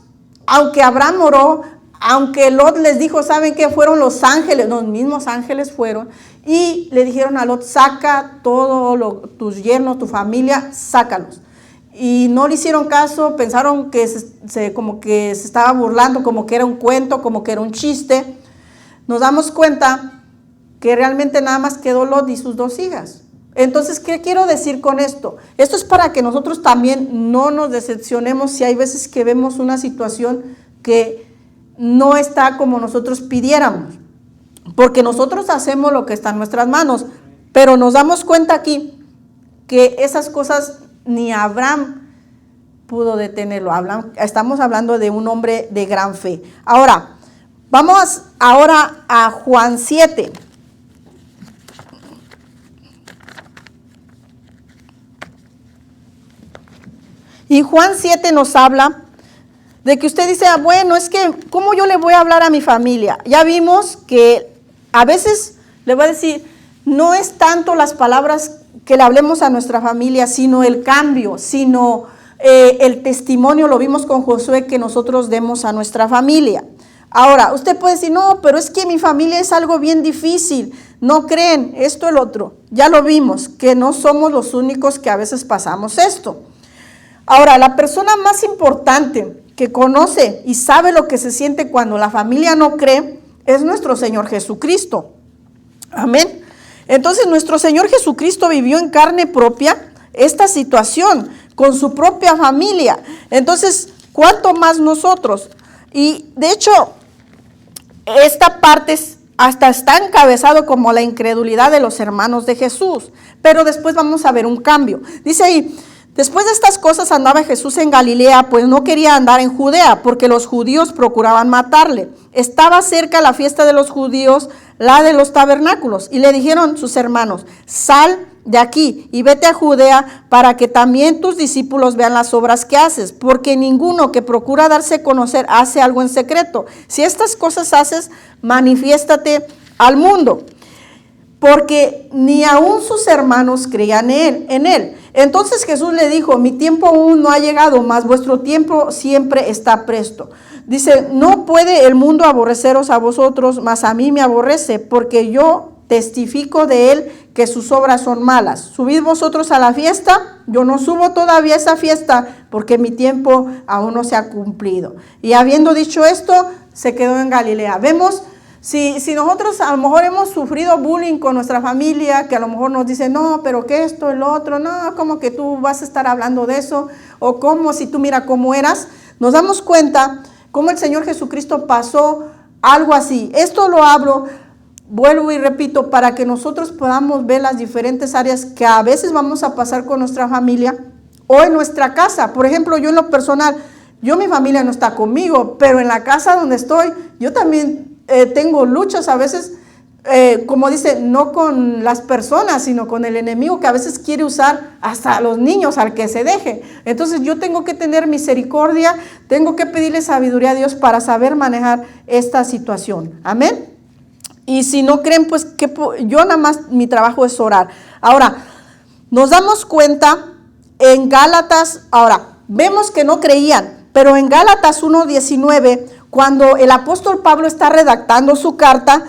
aunque Abraham oró, aunque Lot les dijo, ¿saben qué? Fueron los ángeles, los mismos ángeles fueron, y le dijeron a Lot, saca tus yernos, tu familia, sácalos. Y no le hicieron caso, pensaron que como que se estaba burlando, como que era un cuento, como que era un chiste. Nos damos cuenta que realmente nada más quedó Lot y sus 2 hijas. Entonces, ¿qué quiero decir con esto? Esto es para que nosotros también no nos decepcionemos si hay veces que vemos una situación que no está como nosotros pidiéramos. Porque nosotros hacemos lo que está en nuestras manos. Pero nos damos cuenta aquí que esas cosas ni Abraham pudo detenerlo. Estamos hablando de un hombre de gran fe. Ahora, vamos ahora a Juan 7. Y Juan 7 nos habla de que usted dice, bueno, es que, ¿cómo yo le voy a hablar a mi familia? Ya vimos que a veces, le voy a decir, no es tanto las palabras que le hablemos a nuestra familia, sino el cambio, sino el testimonio, lo vimos con Josué, que nosotros demos a nuestra familia. Ahora, usted puede decir, no, pero es que mi familia es algo bien difícil, no creen, esto, el otro. Ya lo vimos, que no somos los únicos que a veces pasamos esto. Ahora, la persona más importante que conoce y sabe lo que se siente cuando la familia no cree es nuestro Señor Jesucristo. Amén. Entonces, nuestro Señor Jesucristo vivió en carne propia esta situación con su propia familia. Entonces, ¿cuánto más nosotros? Y de hecho, esta parte hasta está encabezado como la incredulidad de los hermanos de Jesús. Pero después vamos a ver un cambio. Dice ahí, después de estas cosas andaba Jesús en Galilea, pues no quería andar en Judea, porque los judíos procuraban matarle. Estaba cerca la fiesta de los judíos, la de los tabernáculos, y le dijeron sus hermanos, sal de aquí y vete a Judea para que también tus discípulos vean las obras que haces, porque ninguno que procura darse a conocer hace algo en secreto. Si estas cosas haces, manifiéstate al mundo. Porque ni aún sus hermanos creían en él. Entonces Jesús le dijo, mi tiempo aún no ha llegado, mas vuestro tiempo siempre está presto. Dice, no puede el mundo aborreceros a vosotros, mas a mí me aborrece, porque yo testifico de él que sus obras son malas. Subid vosotros a la fiesta, yo no subo todavía a esa fiesta, porque mi tiempo aún no se ha cumplido. Y habiendo dicho esto, se quedó en Galilea. Vemos. Si nosotros a lo mejor hemos sufrido bullying con nuestra familia, que a lo mejor nos dicen, no, pero que esto, el otro, no, como que tú vas a estar hablando de eso, o como si tú mira cómo eras, nos damos cuenta cómo el Señor Jesucristo pasó algo así. Esto lo hablo, vuelvo y repito, para que nosotros podamos ver las diferentes áreas que a veces vamos a pasar con nuestra familia o en nuestra casa. Por ejemplo, yo en lo personal, mi familia no está conmigo, pero en la casa donde estoy, yo también tengo luchas a veces, como dice, no con las personas, sino con el enemigo, que a veces quiere usar hasta a los niños al que se deje. Entonces yo tengo que tener misericordia, tengo que pedirle sabiduría a Dios para saber manejar esta situación. Amén. Y si no creen, pues que yo nada más mi trabajo es orar. Ahora, nos damos cuenta en Gálatas, ahora, vemos que no creían, pero en Gálatas 1:19, cuando el apóstol Pablo está redactando su carta,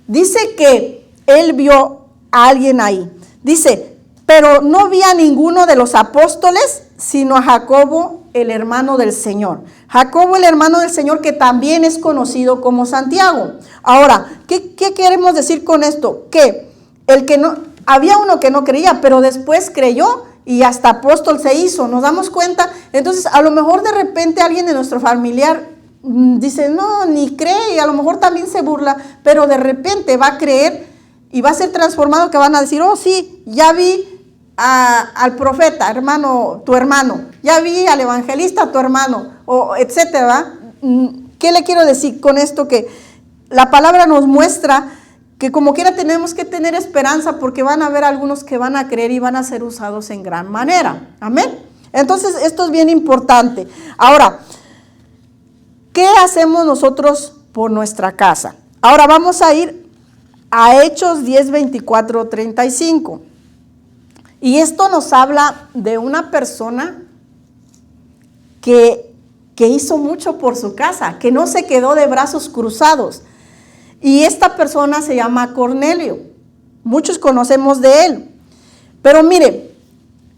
dice que él vio a alguien ahí. Dice, pero no vi a ninguno de los apóstoles, sino a Jacobo, el hermano del Señor. Jacobo, el hermano del Señor, que también es conocido como Santiago. Ahora, ¿qué queremos decir con esto? Que había uno que no creía, pero después creyó y hasta apóstol se hizo. ¿Nos damos cuenta? Entonces, a lo mejor de repente alguien de nuestro familiar dice, no, ni cree, y a lo mejor también se burla, pero de repente va a creer y va a ser transformado, que van a decir, oh sí, ya vi al profeta, hermano, tu hermano, ya vi al evangelista, tu hermano, o etcétera. ¿Qué le quiero decir con esto? Que la palabra nos muestra que como quiera tenemos que tener esperanza, porque van a haber algunos que van a creer y van a ser usados en gran manera. Amén. Entonces esto es bien importante. Ahora, ¿qué hacemos nosotros por nuestra casa? Ahora vamos a ir a Hechos 10:24-35. Y esto nos habla de una persona que hizo mucho por su casa, que no se quedó de brazos cruzados. Y esta persona se llama Cornelio. Muchos conocemos de él. Pero mire,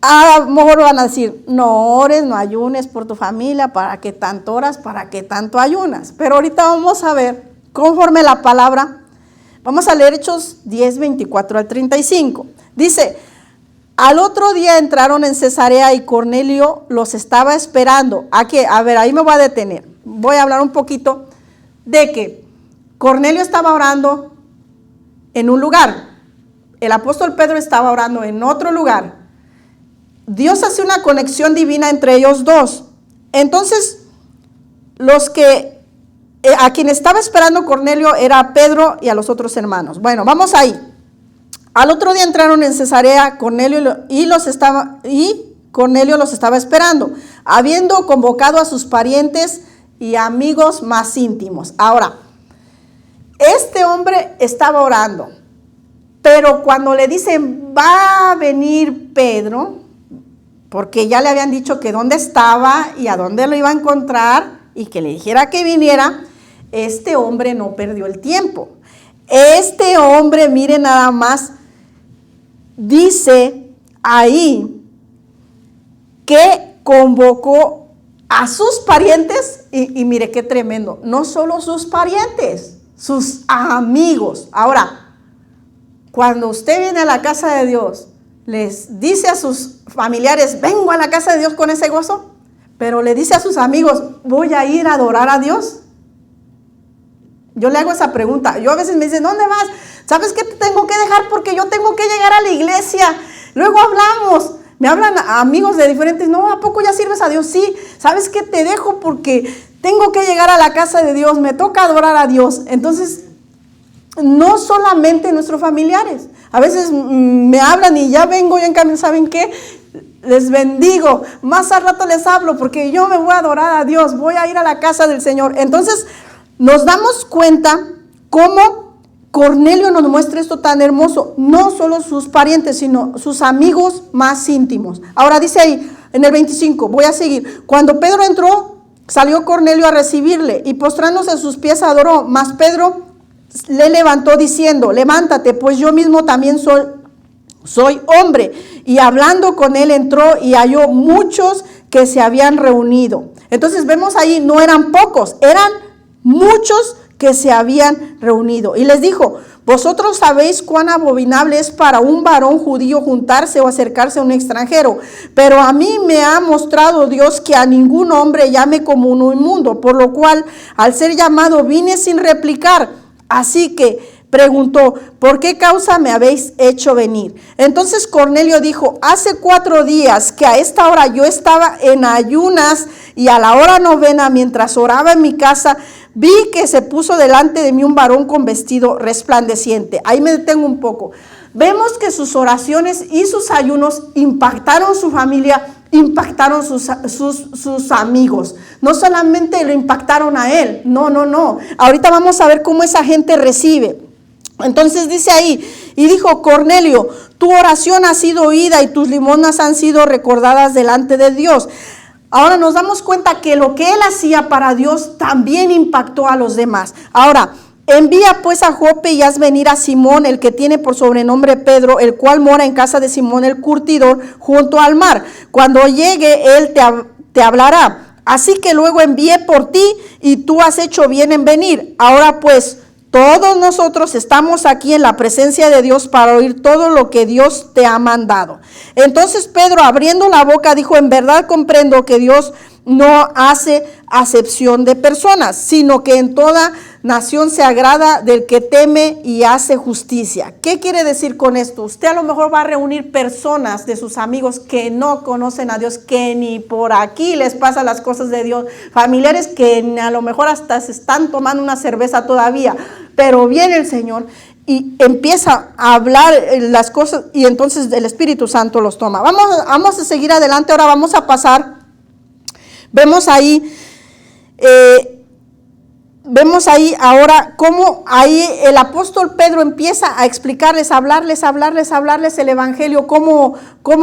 a lo mejor van a decir, no ores, no ayunes por tu familia, ¿para qué tanto oras? ¿Para qué tanto ayunas? Pero ahorita vamos a ver, conforme la palabra, vamos a leer Hechos 10:24-35. Dice, al otro día entraron en Cesarea y Cornelio los estaba esperando. A ver, ahí me voy a detener. Voy a hablar un poquito de que Cornelio estaba orando en un lugar. el apóstol Pedro estaba orando en otro lugar, Dios hace una conexión divina entre ellos dos. Entonces, a quien estaba esperando Cornelio era a Pedro y a los otros hermanos. Bueno, vamos ahí. Al otro día entraron en Cesarea, Cornelio los estaba esperando, habiendo convocado a sus parientes y amigos más íntimos. Ahora, este hombre estaba orando, pero cuando le dicen, va a venir Pedro, porque ya le habían dicho que dónde estaba y a dónde lo iba a encontrar y que le dijera que viniera, este hombre no perdió el tiempo. Este hombre, mire nada más, dice ahí que convocó a sus parientes y mire qué tremendo, no solo sus parientes, sus amigos. Ahora, cuando usted viene a la casa de Dios, les dice a sus familiares, vengo a la casa de Dios con ese gozo, pero le dice a sus amigos, voy a ir a adorar a Dios. Yo le hago esa pregunta. Yo a veces me dicen, ¿dónde vas? ¿Sabes qué te tengo que dejar? Porque yo tengo que llegar a la iglesia. Luego hablamos. Me hablan amigos de diferentes, no, ¿a poco ya sirves a Dios? Sí. ¿Sabes qué? Te dejo porque tengo que llegar a la casa de Dios. Me toca adorar a Dios. Entonces, no solamente nuestros familiares. A veces me hablan y ya vengo y en cambio, ¿saben qué? Les bendigo. Más al rato les hablo porque yo me voy a adorar a Dios. Voy a ir a la casa del Señor. Entonces, nos damos cuenta cómo Cornelio nos muestra esto tan hermoso. No solo sus parientes, sino sus amigos más íntimos. Ahora dice ahí, en el 25, voy a seguir. Cuando Pedro entró, salió Cornelio a recibirle y postrándose a sus pies adoró. Mas Pedro le levantó diciendo, levántate, pues yo mismo también soy hombre. Y hablando con él entró y halló muchos que se habían reunido. Entonces vemos ahí, no eran pocos, eran muchos que se habían reunido. Y les dijo, vosotros sabéis cuán abominable es para un varón judío juntarse o acercarse a un extranjero, pero a mí me ha mostrado Dios que a ningún hombre llame como un inmundo, por lo cual al ser llamado vine sin replicar. Así que preguntó, ¿por qué causa me habéis hecho venir? Entonces Cornelio dijo, hace 4 días que a esta hora yo estaba en ayunas y a la hora 9, mientras oraba en mi casa, vi que se puso delante de mí un varón con vestido resplandeciente. Ahí me detengo un poco. Vemos que sus oraciones y sus ayunos impactaron su familia, impactaron sus amigos. No solamente lo impactaron a él, no. Ahorita vamos a ver cómo esa gente recibe. Entonces dice ahí, y dijo, Cornelio, tu oración ha sido oída y tus limosnas han sido recordadas delante de Dios. Ahora nos damos cuenta que lo que él hacía para Dios también impactó a los demás. Ahora, envía pues a Jope y haz venir a Simón, el que tiene por sobrenombre Pedro, el cual mora en casa de Simón el curtidor, junto al mar. Cuando llegue, él te hablará. Así que luego envié por ti y tú has hecho bien en venir. Ahora pues, todos nosotros estamos aquí en la presencia de Dios para oír todo lo que Dios te ha mandado. Entonces Pedro, abriendo la boca, dijo, en verdad comprendo que Dios no hace acepción de personas, sino que en toda nación se agrada del que teme y hace justicia. ¿Qué quiere decir con esto? Usted a lo mejor va a reunir personas de sus amigos que no conocen a Dios, que ni por aquí les pasan las cosas de Dios, familiares que a lo mejor hasta se están tomando una cerveza todavía, pero viene el Señor y empieza a hablar las cosas y entonces el Espíritu Santo los toma. Vamos a seguir adelante, ahora vamos a pasar. Vemos ahí ahora cómo ahí el apóstol Pedro empieza a explicarles, a hablarles el evangelio, cómo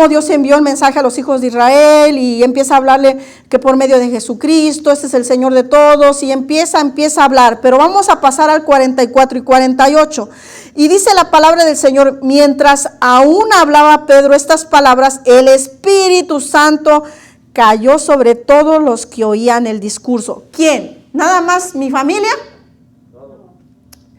Dios envió el mensaje a los hijos de Israel y empieza a hablarle que por medio de Jesucristo, este es el Señor de todos y empieza a hablar. Pero vamos a pasar al 44 y 48 y dice la palabra del Señor, mientras aún hablaba Pedro estas palabras, el Espíritu Santo cayó sobre todos los que oían el discurso. ¿Quién? ¿Nada más mi familia?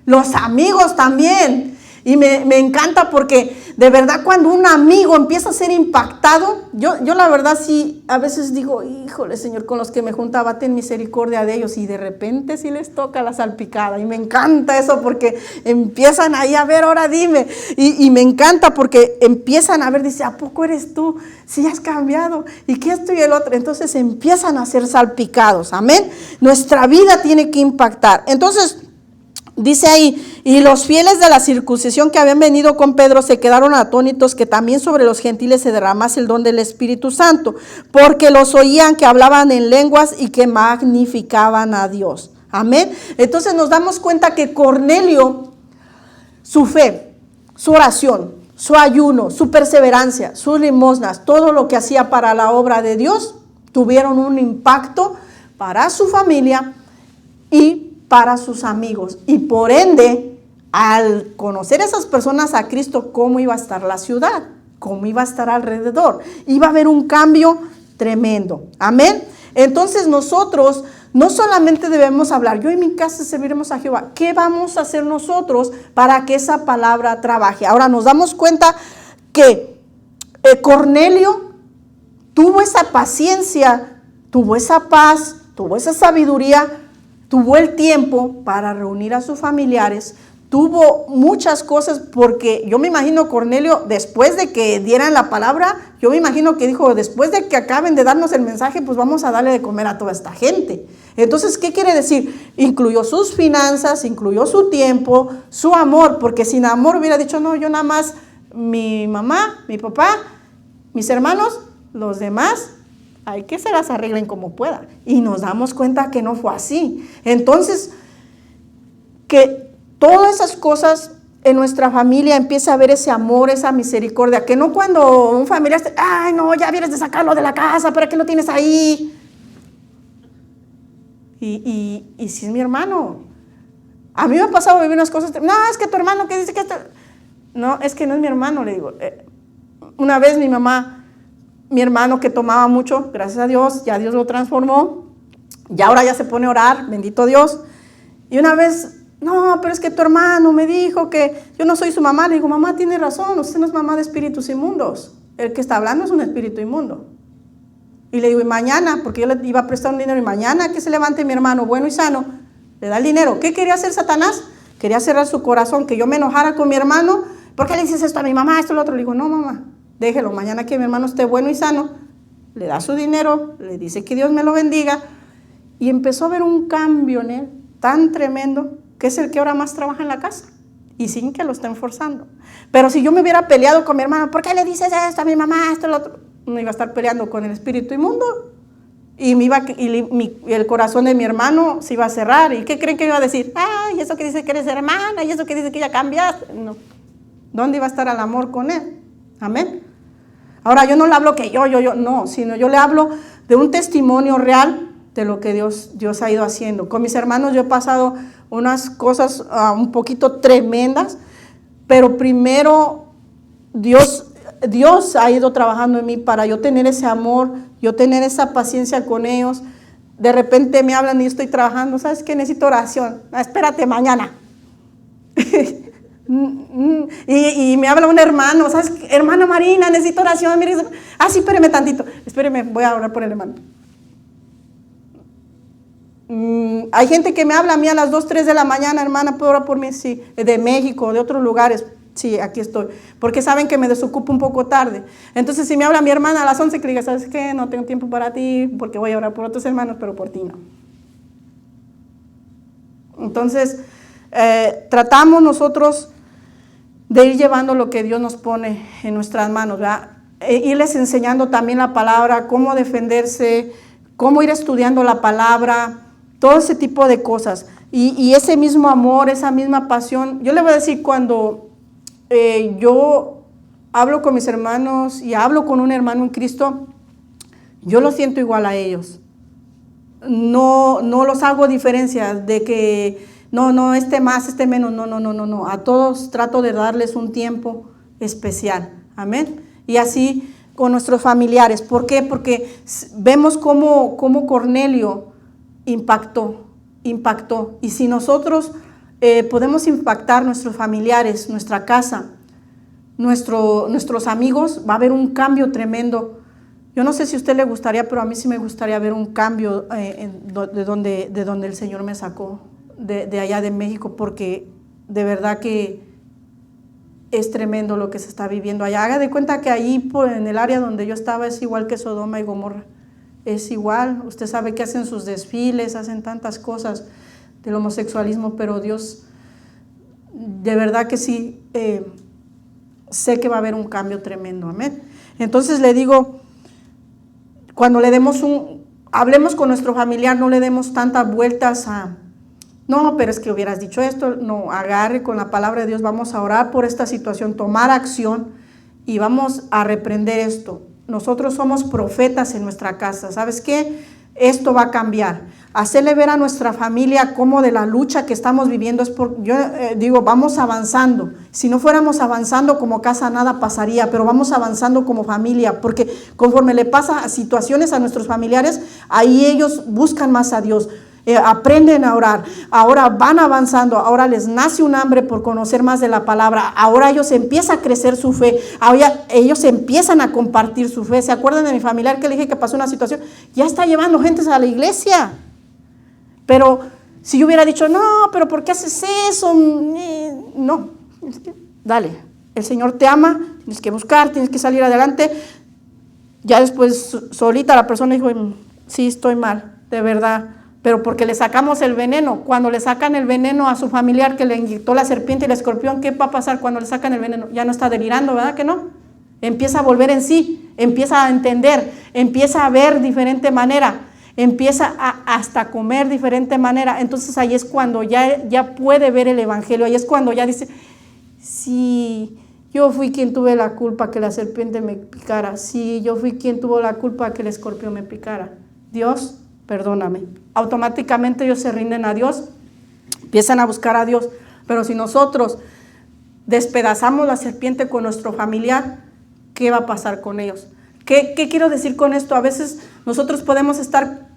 Los amigos también. Y me encanta porque De verdad, cuando un amigo empieza a ser impactado, yo la verdad sí, a veces digo, híjole Señor, con los que me juntaba, ten misericordia de ellos, y de repente sí les toca la salpicada, y me encanta eso porque empiezan ahí a ver, ahora dime, y me encanta porque empiezan a ver, dice, ¿a poco eres tú? Sí has cambiado, y que esto y el otro, entonces empiezan a ser salpicados, amén. Nuestra vida tiene que impactar. Entonces, dice ahí, y los fieles de la circuncisión que habían venido con Pedro se quedaron atónitos que también sobre los gentiles se derramase el don del Espíritu Santo, porque los oían que hablaban en lenguas y que magnificaban a Dios. Amén. Entonces nos damos cuenta que Cornelio, su fe, su oración, su ayuno, su perseverancia, sus limosnas, todo lo que hacía para la obra de Dios, tuvieron un impacto para su familia y para sus amigos, y por ende, al conocer a esas personas a Cristo, cómo iba a estar la ciudad, cómo iba a estar alrededor, iba a haber un cambio tremendo, amén. Entonces nosotros no solamente debemos hablar, yo en mi casa serviremos a Jehová, ¿qué vamos a hacer nosotros para que esa palabra trabaje? Ahora nos damos cuenta que Cornelio tuvo esa paciencia, tuvo esa paz, tuvo esa sabiduría, tuvo el tiempo para reunir a sus familiares, tuvo muchas cosas, porque yo me imagino Cornelio, después de que dieran la palabra, yo me imagino que dijo, después de que acaben de darnos el mensaje, pues vamos a darle de comer a toda esta gente. Entonces, ¿qué quiere decir? Incluyó sus finanzas, incluyó su tiempo, su amor, porque sin amor hubiera dicho, no, yo nada más, mi mamá, mi papá, mis hermanos, los demás, hay que se las arreglen como puedan. Y nos damos cuenta que no fue así. Entonces, que todas esas cosas en nuestra familia empieza a haber ese amor, esa misericordia, que no cuando un familiar, ay no, ya vienes de sacarlo de la casa, ¿para qué lo tienes ahí? Y si es mi hermano, a mí me ha pasado vivir unas cosas, no, es que tu hermano que dice que no, es que no es mi hermano, le digo. Una vez mi hermano que tomaba mucho, gracias a Dios, ya Dios lo transformó, y ahora ya se pone a orar, bendito Dios. Y una vez, no, pero es que tu hermano me dijo que yo no soy su mamá. Le digo, mamá, tiene razón, usted no es mamá de espíritus inmundos. El que está hablando es un espíritu inmundo. Y le digo, y mañana, porque yo le iba a prestar un dinero, y mañana que se levante mi hermano bueno y sano, le da el dinero. ¿Qué quería hacer Satanás? Quería cerrar su corazón, que yo me enojara con mi hermano. ¿Por qué le dices esto a mi mamá, esto, lo otro? Le digo, no, mamá, déjelo, mañana que mi hermano esté bueno y sano, le da su dinero, le dice que Dios me lo bendiga, y empezó a haber un cambio en él tan tremendo, que es el que ahora más trabaja en la casa, y sin que lo estén forzando. Pero si yo me hubiera peleado con mi hermano, ¿por qué le dices esto a mi mamá, esto, lo otro? No iba a estar peleando con el espíritu inmundo, y el corazón de mi hermano se iba a cerrar. ¿Y qué creen que iba a decir? Ay, eso que dice que eres hermana, y eso que dice que ya cambiaste. No. ¿Dónde iba a estar el amor con él? Amén. Ahora yo no le hablo que yo, no, sino yo le hablo de un testimonio real de lo que Dios ha ido haciendo. Con mis hermanos yo he pasado unas cosas un poquito tremendas, pero primero Dios ha ido trabajando en mí para yo tener ese amor, yo tener esa paciencia con ellos. De repente me hablan y yo estoy trabajando, ¿sabes qué? Necesito oración. Espérate, mañana. Y me habla un hermano, ¿sabes? Hermana Marina, necesito oración. Mire, sí, espéreme tantito. Espéreme, voy a orar por el hermano. Hay gente que me habla a mí a las 2, 3 de la mañana, hermana, ¿puedo orar por mí? Sí, de México, de otros lugares. Sí, aquí estoy. Porque saben que me desocupo un poco tarde. Entonces, si me habla mi hermana a las 11, que le diga, ¿sabes qué? No tengo tiempo para ti, porque voy a orar por otros hermanos, pero por ti no. Entonces, tratamos nosotros de ir llevando lo que Dios nos pone en nuestras manos, ¿verdad? Irles enseñando también la palabra, cómo defenderse, cómo ir estudiando la palabra, todo ese tipo de cosas. Y ese mismo amor, esa misma pasión. Yo le voy a decir, cuando yo hablo con mis hermanos y hablo con un hermano en Cristo, yo lo siento igual a ellos. No los hago diferencia de que no, este más, este menos, no. A todos trato de darles un tiempo especial. Amén. Y así con nuestros familiares. ¿Por qué? Porque vemos cómo Cornelio impactó. Y si nosotros podemos impactar nuestros familiares, nuestra casa, nuestros amigos, va a haber un cambio tremendo. Yo no sé si a usted le gustaría, pero a mí sí me gustaría ver un cambio de donde el Señor me sacó, de allá de México, porque de verdad que es tremendo lo que se está viviendo allá. Haga de cuenta que ahí en el área donde yo estaba es igual que Sodoma y Gomorra. Es igual, usted sabe que hacen sus desfiles, hacen tantas cosas del homosexualismo, pero Dios, de verdad que sí, sé que va a haber un cambio tremendo, amén. Entonces le digo, cuando hablemos con nuestro familiar, no le demos tantas vueltas a, no, pero es que hubieras dicho esto, no, agarre con la palabra de Dios, vamos a orar por esta situación, tomar acción y vamos a reprender esto. Nosotros somos profetas en nuestra casa, ¿sabes qué? Esto va a cambiar. Hacerle ver a nuestra familia cómo de la lucha que estamos viviendo es yo digo, vamos avanzando. Si no fuéramos avanzando como casa, nada pasaría, pero vamos avanzando como familia, porque conforme le pasa a situaciones a nuestros familiares, ahí ellos buscan más a Dios. Aprenden a orar, ahora van avanzando, ahora les nace un hambre por conocer más de la palabra, ahora ellos empieza a crecer su fe, ahora ellos empiezan a compartir su fe. ¿Se acuerdan de mi familiar que le dije que pasó una situación? Ya está llevando gentes a la iglesia, pero si yo hubiera dicho, no, pero ¿por qué haces eso? No, dale, el Señor te ama, tienes que buscar, tienes que salir adelante. Ya después solita la persona dijo, sí, estoy mal, de verdad. Pero porque le sacamos el veneno. Cuando le sacan el veneno a su familiar que le inyectó la serpiente y el escorpión, ¿qué va a pasar cuando le sacan el veneno? Ya no está delirando, ¿verdad que no? Empieza a volver en sí, empieza a entender, empieza a ver diferente manera, empieza hasta comer diferente manera. Entonces ahí es cuando ya puede ver el evangelio, ahí es cuando ya dice, sí, yo fui quien tuve la culpa que la serpiente me picara, sí, yo fui quien tuvo la culpa que el escorpión me picara. Dios, perdóname. Automáticamente ellos se rinden a Dios, empiezan a buscar a Dios. Pero si nosotros despedazamos la serpiente con nuestro familiar, ¿qué va a pasar con ellos? ¿Qué quiero decir con esto? A veces nosotros podemos estar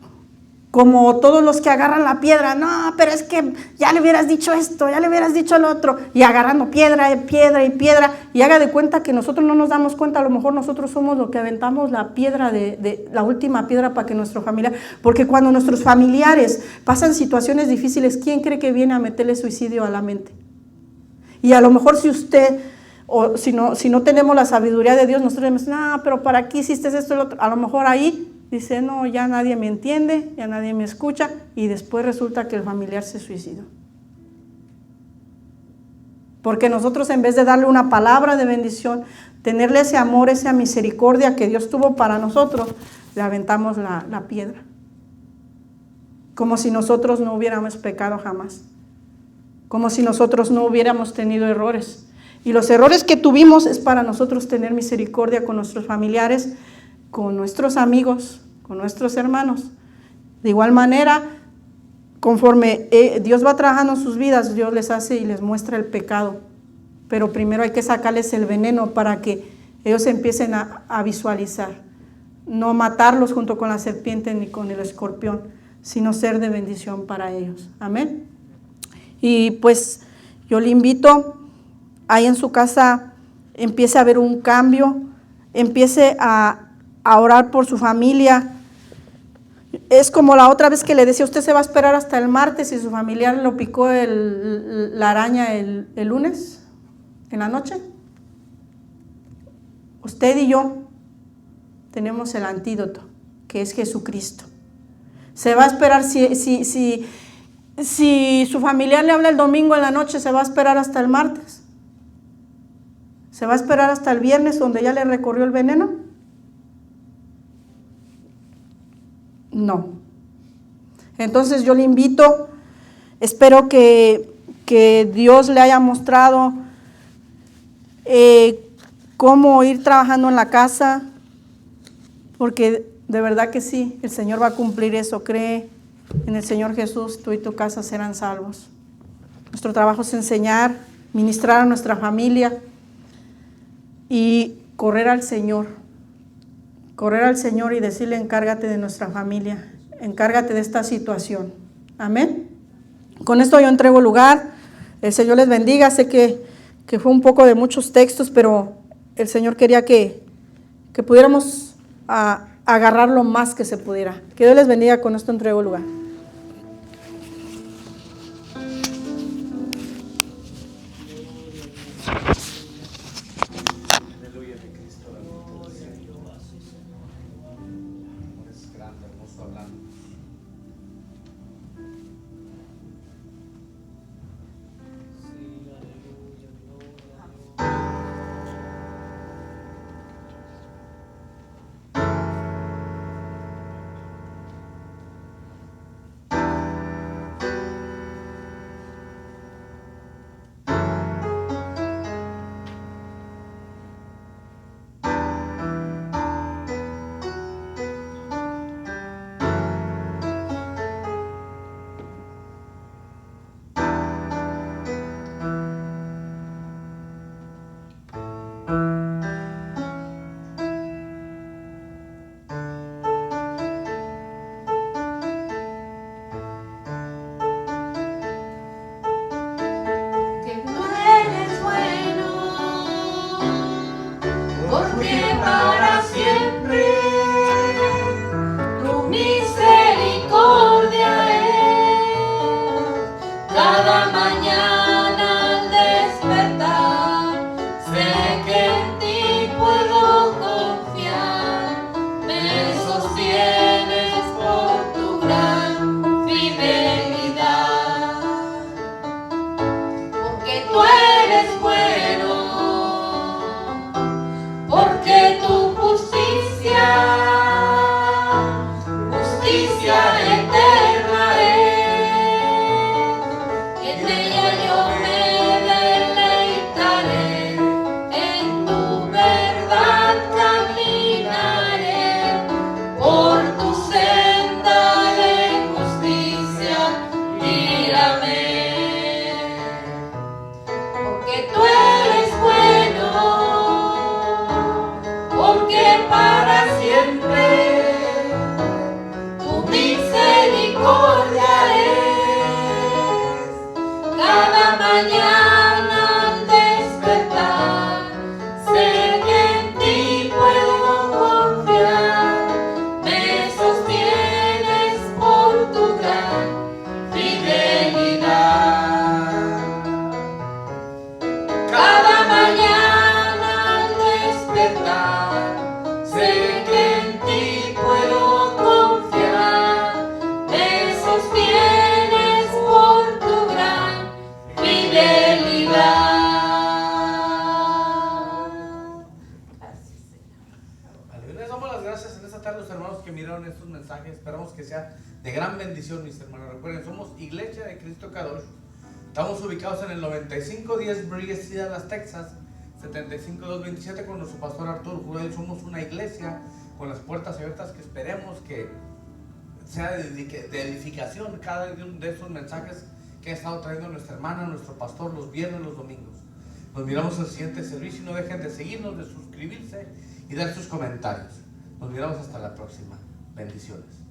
como todos los que agarran la piedra. No, pero es que ya le hubieras dicho esto, ya le hubieras dicho lo otro. Y agarrando piedra y piedra y piedra. Y haga de cuenta que nosotros no nos damos cuenta. A lo mejor nosotros somos los que aventamos la piedra la última piedra para que nuestro familiar. Porque cuando nuestros familiares pasan situaciones difíciles, ¿quién cree que viene a meterle suicidio a la mente? Y a lo mejor si usted, o si no tenemos la sabiduría de Dios, nosotros decimos, no, pero ¿para qué hiciste esto y lo otro? A lo mejor ahí dice, no, ya nadie me entiende, ya nadie me escucha, y después resulta que el familiar se suicidó. Porque nosotros, en vez de darle una palabra de bendición, tenerle ese amor, esa misericordia que Dios tuvo para nosotros, le aventamos la piedra. Como si nosotros no hubiéramos pecado jamás. Como si nosotros no hubiéramos tenido errores. Y los errores que tuvimos es para nosotros tener misericordia con nuestros familiares, con nuestros amigos, con nuestros hermanos. De igual manera, conforme Dios va trabajando en sus vidas, Dios les hace y les muestra el pecado. Pero primero hay que sacarles el veneno para que ellos empiecen a visualizar. No matarlos junto con la serpiente ni con el escorpión, sino ser de bendición para ellos. Amén. Y pues yo le invito, ahí en su casa, empiece a haber un cambio, empiece a orar por su familia. Es como la otra vez que le decía, usted se va a esperar hasta el martes y su familiar lo picó la araña el lunes, en la noche. Usted y yo tenemos el antídoto, que es Jesucristo. Se va a esperar, si su familiar le habla el domingo en la noche, se va a esperar hasta el martes. Se va a esperar hasta el viernes donde ya le recorrió el veneno. No. Entonces yo le invito, espero que Dios le haya mostrado cómo ir trabajando en la casa, porque de verdad que sí, el Señor va a cumplir eso. Cree en el Señor Jesús, tú y tu casa serán salvos. Nuestro trabajo es enseñar, ministrar a nuestra familia y correr al Señor y decirle, encárgate de nuestra familia, encárgate de esta situación. Amén. Con esto yo entrego lugar. El Señor les bendiga. Sé que que fue un poco de muchos textos, pero el Señor quería que pudiéramos agarrar lo más que se pudiera. Que Dios les bendiga. Con esto entrego el lugar. Aleluya de Cristo, bendito sea Dios. Es grande, hermoso hablando. Que tú eres bueno, porque para siempre tu misericordia es. Cada mañana al despertar, sé que en ti puedo confiar. Me sostienes por tu gran fidelidad. Porque tú eres bueno, porque tu justicia eterna es. En ella yo me deleitaré, en tu verdad caminaré, por tu senda de justicia guíame. Porque tú eres bueno, porque para siempre tu misericordia es. Cada mañana al despertar, sé que en ti puedo confiar. Me sostienes por tu gran fidelidad. Cada mañana al despertar, sé que en ti puedo confiar. Me sostienes por tu gran fidelidad. Gracias, Señor. Aleluya. Les damos las gracias en esta tarde a los hermanos que miraron estos mensajes. Esperamos que sea de gran bendición, mis hermanos. Recuerden, somos Iglesia de Cristo Kadosh. Estamos ubicados en el 9510 Briggs Street, Dallas, Texas, 75227, con nuestro pastor Arturo Jurel. Somos una iglesia con las puertas abiertas que esperemos que sea de edificación cada uno de estos mensajes que ha estado trayendo nuestra hermana, nuestro pastor, los viernes y los domingos. Nos miramos en el siguiente servicio y no dejen de seguirnos, de suscribirse y dar sus comentarios. Nos miramos hasta la próxima. Bendiciones.